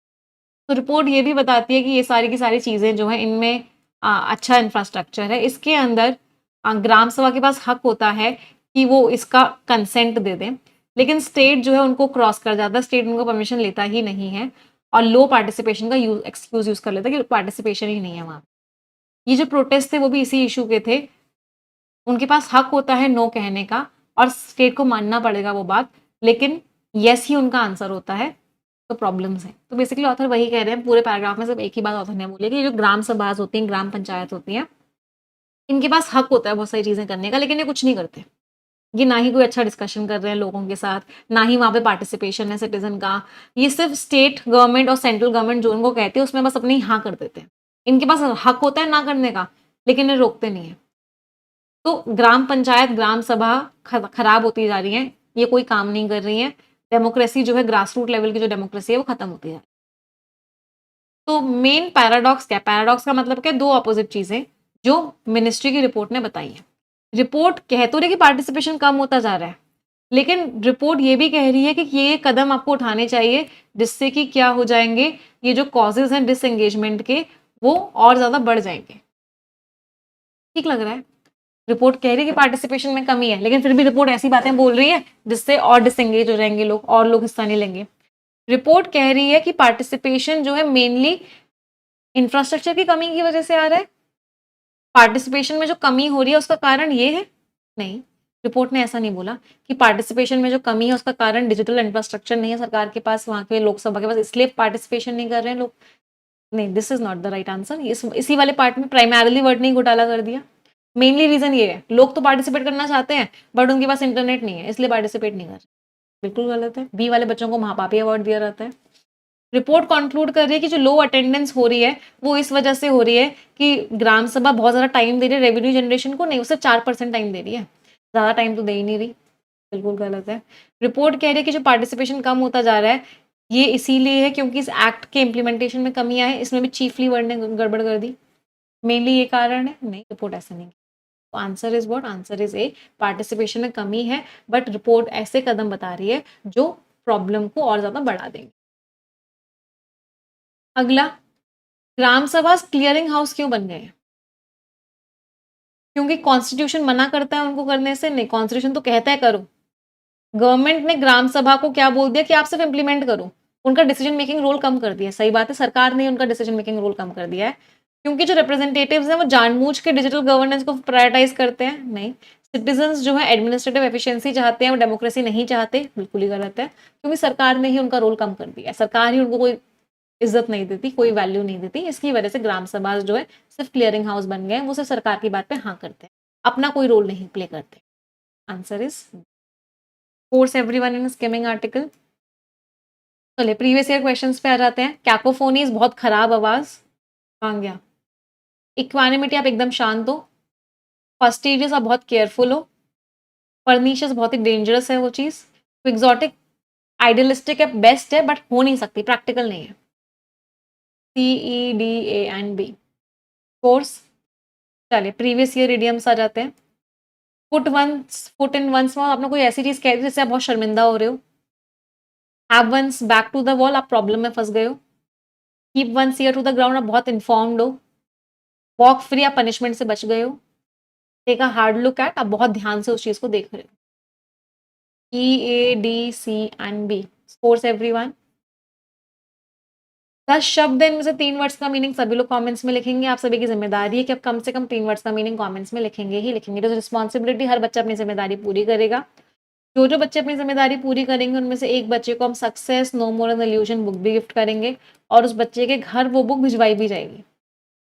A: तो रिपोर्ट ये भी बताती है कि ये सारी की सारी चीज़ें जो हैं इनमें अच्छा इंफ्रास्ट्रक्चर है, इसके अंदर ग्राम सभा के पास हक होता है कि वो इसका कंसेंट दे दें, लेकिन स्टेट जो है उनको क्रॉस कर जाता है, स्टेट उनको परमिशन लेता ही नहीं है और लो पार्टिसिपेशन का एक्सक्यूज यूज कर लेता है कि पार्टिसिपेशन ही नहीं है वहाँ। ये जो प्रोटेस्ट थे वो भी इसी इशू के थे। उनके पास हक होता है नो कहने का और स्टेट को मानना पड़ेगा वो बात, लेकिन यस ही उनका आंसर होता है, तो प्रॉब्लम्स हैं। तो बेसिकली ऑथर वही कह रहे हैं, पूरे पैराग्राफ में सिर्फ एक ही बात ऑथर ने बोली कि ये जो ग्राम सभाज होती हैं, ग्राम पंचायत होती हैं, इनके पास हक होता है बहुत सारी चीज़ें करने का, लेकिन ये कुछ नहीं करते। ये ना ही कोई अच्छा डिस्कशन कर रहे हैं लोगों के साथ, ना ही वहाँ पे पार्टिसिपेशन है सिटीजन का। ये सिर्फ स्टेट गवर्नमेंट और सेंट्रल गवर्नमेंट जो उनको कहती है उसमें बस अपनी हाँ कर देते हैं। इनके पास हक होता है ना करने का, लेकिन ये रोकते नहीं है। तो ग्राम पंचायत, ग्राम सभा खराब होती जा रही है, ये कोई काम नहीं कर रही है। डेमोक्रेसी जो है ग्रास रूट लेवल की जो डेमोक्रेसी है वो खत्म होती है। तो मेन पैराडॉक्स क्या है? पैराडॉक्स का मतलब क्या? दो अपोजिट चीजें जो मिनिस्ट्री की रिपोर्ट ने बताई है। रिपोर्ट कह तो रही कि पार्टिसिपेशन कम होता जा रहा है, लेकिन रिपोर्ट ये भी कह रही है कि ये कदम आपको उठाने चाहिए जिससे कि क्या हो जाएंगे, ये जो कॉजेज हैं डिसएंगेजमेंट के वो और ज्यादा बढ़ जाएंगे। ठीक लग रहा है? रिपोर्ट कह रही है कि पार्टिसिपेशन में कमी है, लेकिन फिर भी रिपोर्ट ऐसी बातें बोल रही है जिससे और डिसएंगेज हो जाएंगे लोग और लोग हिस्सा नहीं लेंगे। रिपोर्ट कह रही है कि पार्टिसिपेशन जो है मेनली इंफ्रास्ट्रक्चर की कमी की वजह से आ रहा है। पार्टिसिपेशन में जो कमी हो रही है उसका कारण ये है? नहीं, रिपोर्ट ने ऐसा नहीं बोला कि पार्टिसिपेशन में जो कमी है उसका कारण डिजिटल इंफ्रास्ट्रक्चर नहीं है सरकार के पास, वहां के लोकसभा के पास, इसलिए पार्टिसिपेशन नहीं कर रहे हैं लोग। नहीं, this is not the right answer. इसी वाले पार्ट में प्राइमरली वर्ड नहीं घोटाला कर दिया। मेनली रीजन ये है, लोग तो पार्टिसिपेट करना चाहते हैं बट उनके पास इंटरनेट नहीं है, इसलिए पार्टिसिपेट नहीं कर रहे। बिल्कुल गलत है। बी वाले बच्चों को महापापी अवार्ड दिया जाता है। रिपोर्ट कंक्लूड कर रही है कि जो लो अटेंडेंस हो रही है वो इस वजह से हो रही है कि ग्राम सभा बहुत ज्यादा टाइम दे रही है रेवेन्यू जनरेशन को, नहीं, उसे 4% टाइम दे रही है, ज्यादा टाइम तो दे ही नहीं रही। बिल्कुल गलत है। रिपोर्ट कह रही है कि जो पार्टिसिपेशन कम होता जा रहा है ये इसीलिए है क्योंकि इस एक्ट के इम्प्लीमेंटेशन में कमी आई, इसमें भी चीफली वर्ड ने गड़बड़ कर दी, मेनली ये कारण है। नहीं, रिपोर्ट ऐसा नहीं। तो answer is what? Answer is a, participation में कमी है बट रिपोर्ट ऐसे कदम बता रही है जो प्रॉब्लम को और ज्यादा बढ़ा देंगे। अगला, ग्राम सभा क्लियरिंग हाउस क्यों बन गए? क्योंकि कॉन्स्टिट्यूशन मना करता है उनको करने से? नहीं, कॉन्स्टिट्यूशन तो कहता है करो। गवर्नमेंट ने ग्राम सभा को क्या बोल दिया कि आप सिर्फ इंप्लीमेंट करो, उनका डिसीजन मेकिंग रोल कम कर दिया। सही बात है, सरकार ने उनका डिसीजन मेकिंग रोल कम कर दिया है। क्योंकि जो रिप्रेजेंटेटिव्स हैं वो जानबूझ के डिजिटल गवर्नेंस को प्रायोरिटाइज करते हैं, नहीं। सिटीजन्स जो है एडमिनिस्ट्रेटिव एफिशिएंसी चाहते हैं, वो डेमोक्रेसी नहीं चाहते, बिल्कुल ही गलत है, क्योंकि सरकार ने ही उनका रोल कम कर दिया है, सरकार ही उनको कोई इज्जत नहीं देती, कोई वैल्यू नहीं देती, इसकी वजह से ग्राम सभा जो है सिर्फ क्लियरिंग हाउस बन गए हैं, वो सिर्फ सरकार की बात पे हाँ करते हैं, अपना कोई रोल नहीं प्ले करते। Answer is force everyone in skimming article. चलिए प्रीवियस ईयर क्वेश्चंस पे आ जाते हैं। कैकोफोनीज बहुत खराब आवाज, कहाँ गया। इक्वानिमिटी आप एकदम शांत हो। फर्स्टिजियस आप बहुत केयरफुल हो। परनीशियस बहुत ही डेंजरस है वो चीज। तो एग्जॉटिक आइडियलिस्टिक है, बेस्ट है, बट हो नहीं सकती, प्रैक्टिकल नहीं है। CEDA&B course. चलिए प्रीवियस ईयर इडियम्स आ जाते हैं। फुट इन वंस में आपने कोई ऐसी चीज कह दी जिससे आप बहुत शर्मिंदा हो रहे हो। Have one's back to the wall, आप प्रॉब्लम में फंस गए हो। Keep one's ear to the ground, आप बहुत इन्फॉर्म्ड हो। वॉक फ्री, आप पनिशमेंट से बच गए हो। Take a hard look at, आप बहुत ध्यान से उस चीज को देख रहे हो। EADC&B scores everyone. 10 शब्द हैं, इनमें से 3 वर्ड्स का मीनिंग सभी लोग कमेंट्स में लिखेंगे। आप सभी की जिम्मेदारी है कि आप कम से कम 3 वर्ड्स का मीनिंग कमेंट्स में लिखेंगे ही लिखेंगे। तो रिस्पॉन्सिबिलिटी, हर बच्चा अपनी जिम्मेदारी पूरी करेगा। जो बच्चे अपनी जिम्मेदारी पूरी करेंगे उनमें से एक बच्चे को हम success no more an illusion book भी गिफ्ट करेंगे, और उस बच्चे के घर वो बुक भिजवाई भी जाएगी।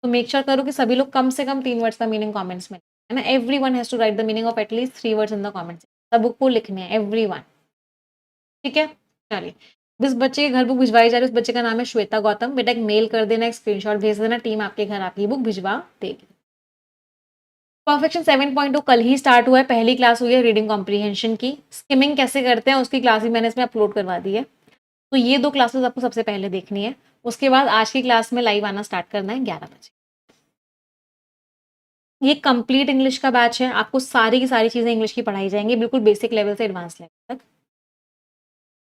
A: तो मेक श्योर करो कि सभी लोग कम से कम 3 वर्ड्स का मीनिंग कमेंट्स में, है ना। Everyone has to write the meaning of at least 3 words in the comments. सब बुक को लिखने हैं, एवरीवन, ठीक है। चलिए, जिस बच्चे के घर बुक भिजवाई जा रही है उस बच्चे का नाम है श्वेता गौतम। बेटा एक मेल कर देना, एक स्क्रीनशॉट भेज देना, टीम आपके घर आपकी बुक भिजवा देगी। परफेक्शन 7.2 कल ही स्टार्ट हुआ है, पहली क्लास हुई है रीडिंग कॉम्प्रीहेंशन की। स्किमिंग कैसे करते हैं उसकी क्लास भी मैंने इसमें अपलोड करवा दी है। तो ये 2 क्लासेस आपको सबसे पहले देखनी है। उसके बाद आज की क्लास में लाइव आना स्टार्ट करना है 11 बजे। ये कंप्लीट इंग्लिश का बैच है, आपको सारी की सारी चीजें इंग्लिश की पढ़ाई जाएंगी, बिल्कुल बेसिक लेवल से एडवांस लेवल तक।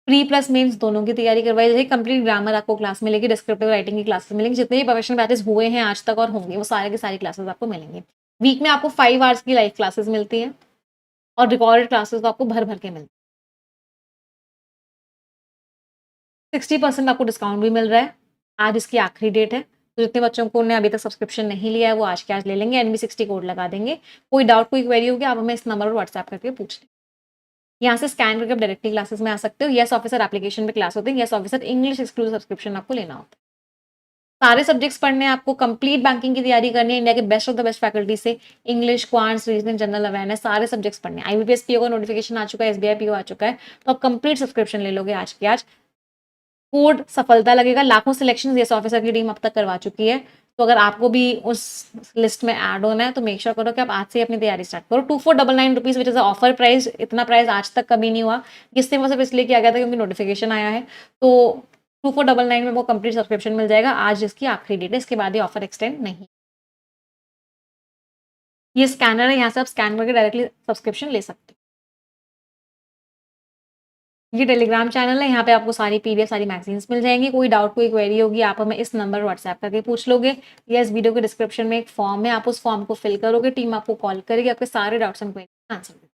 A: प्री प्लस मेंस दोनों की तैयारी करवाई जाएगी। कंप्लीट ग्रामर आपको क्लास मिलेगी, डिस्क्रिप्टिव राइटिंग की क्लासेस मिलेंगी, जितने भी प्रोफेशनल बैचेस हुए हैं आज तक और होंगे वो सारे की सारी क्लासेस आपको मिलेंगे। वीक में आपको 5 आवर्स की लाइव क्लासेस मिलती हैं, और रिकॉर्डेड क्लासेस तो आपको भर भर के मिलती है। 60% आपको डिस्काउंट भी मिल रहा है। आज इसकी आखिरी डेट है, तो जितने बच्चों को ने अभी तक सब्सक्रिप्शन नहीं लिया है वो आज के आज ले लेंगे। NB60 कोड लगा देंगे। कोई डाउट कोई क्वेरी होगी आप हमें इस नंबर पर व्हाट्सएप करके पूछ लें। यहाँ से स्कैन करके आप डायरेक्टली क्लासेस में आ सकते हो। यस ऑफिसर एप्लीकेशन पे क्लास होते हैं। Yes officer English exclusive subscription आपको लेना होता है। सारे सब्जेक्ट्स पढ़ने हैं आपको, कंप्लीट बैंकिंग की तैयारी करनी है इंडिया के best of the best faculty से। English, quants, reasoning, general awareness, सारे सब्जेक्ट्स पढ़ने हैं। IBPS PO का नोटिफिकेशन आ चुका है, SBI PO आ चुका है, तो आप कंप्लीट सब्सक्रिप्शन ले लोगे आज के आज। कोड सफलता लगेगा। लाखों सिलेक्शन यस ऑफिसर की टीम अब तक करवा चुकी है, तो अगर आपको भी उस लिस्ट में ऐड होना है तो मेक श्योर करो कि आप आज से अपनी तैयारी स्टार्ट करो। 2499 rupees which is offer price. इतना प्राइस आज तक कभी नहीं हुआ, किसने वो सब इसलिए किया गया था क्योंकि नोटिफिकेशन आया है। तो 2499 में वो कंप्लीट सब्सक्रिप्शन मिल जाएगा। आज इसकी आखिरी डेट है, इसके बाद ये ऑफर एक्सटेंड नहीं। ये स्कैनर है, यहाँ से आप स्कैन करके डायरेक्टली सब्सक्रिप्शन ले सकते हो। ये टेलीग्राम चैनल है, यहाँ पे आपको सारी PDF सारी मैगजीन्स मिल जाएंगी। कोई डाउट कोई क्वेरी होगी आप हमें इस नंबर व्हाट्सएप करके पूछ लोगे, या इस वीडियो के डिस्क्रिप्शन में एक फॉर्म है, आप उस फॉर्म को फिल करोगे, टीम आपको कॉल करेगी, आपके सारे डाउट्स एंड क्वेरी आंसर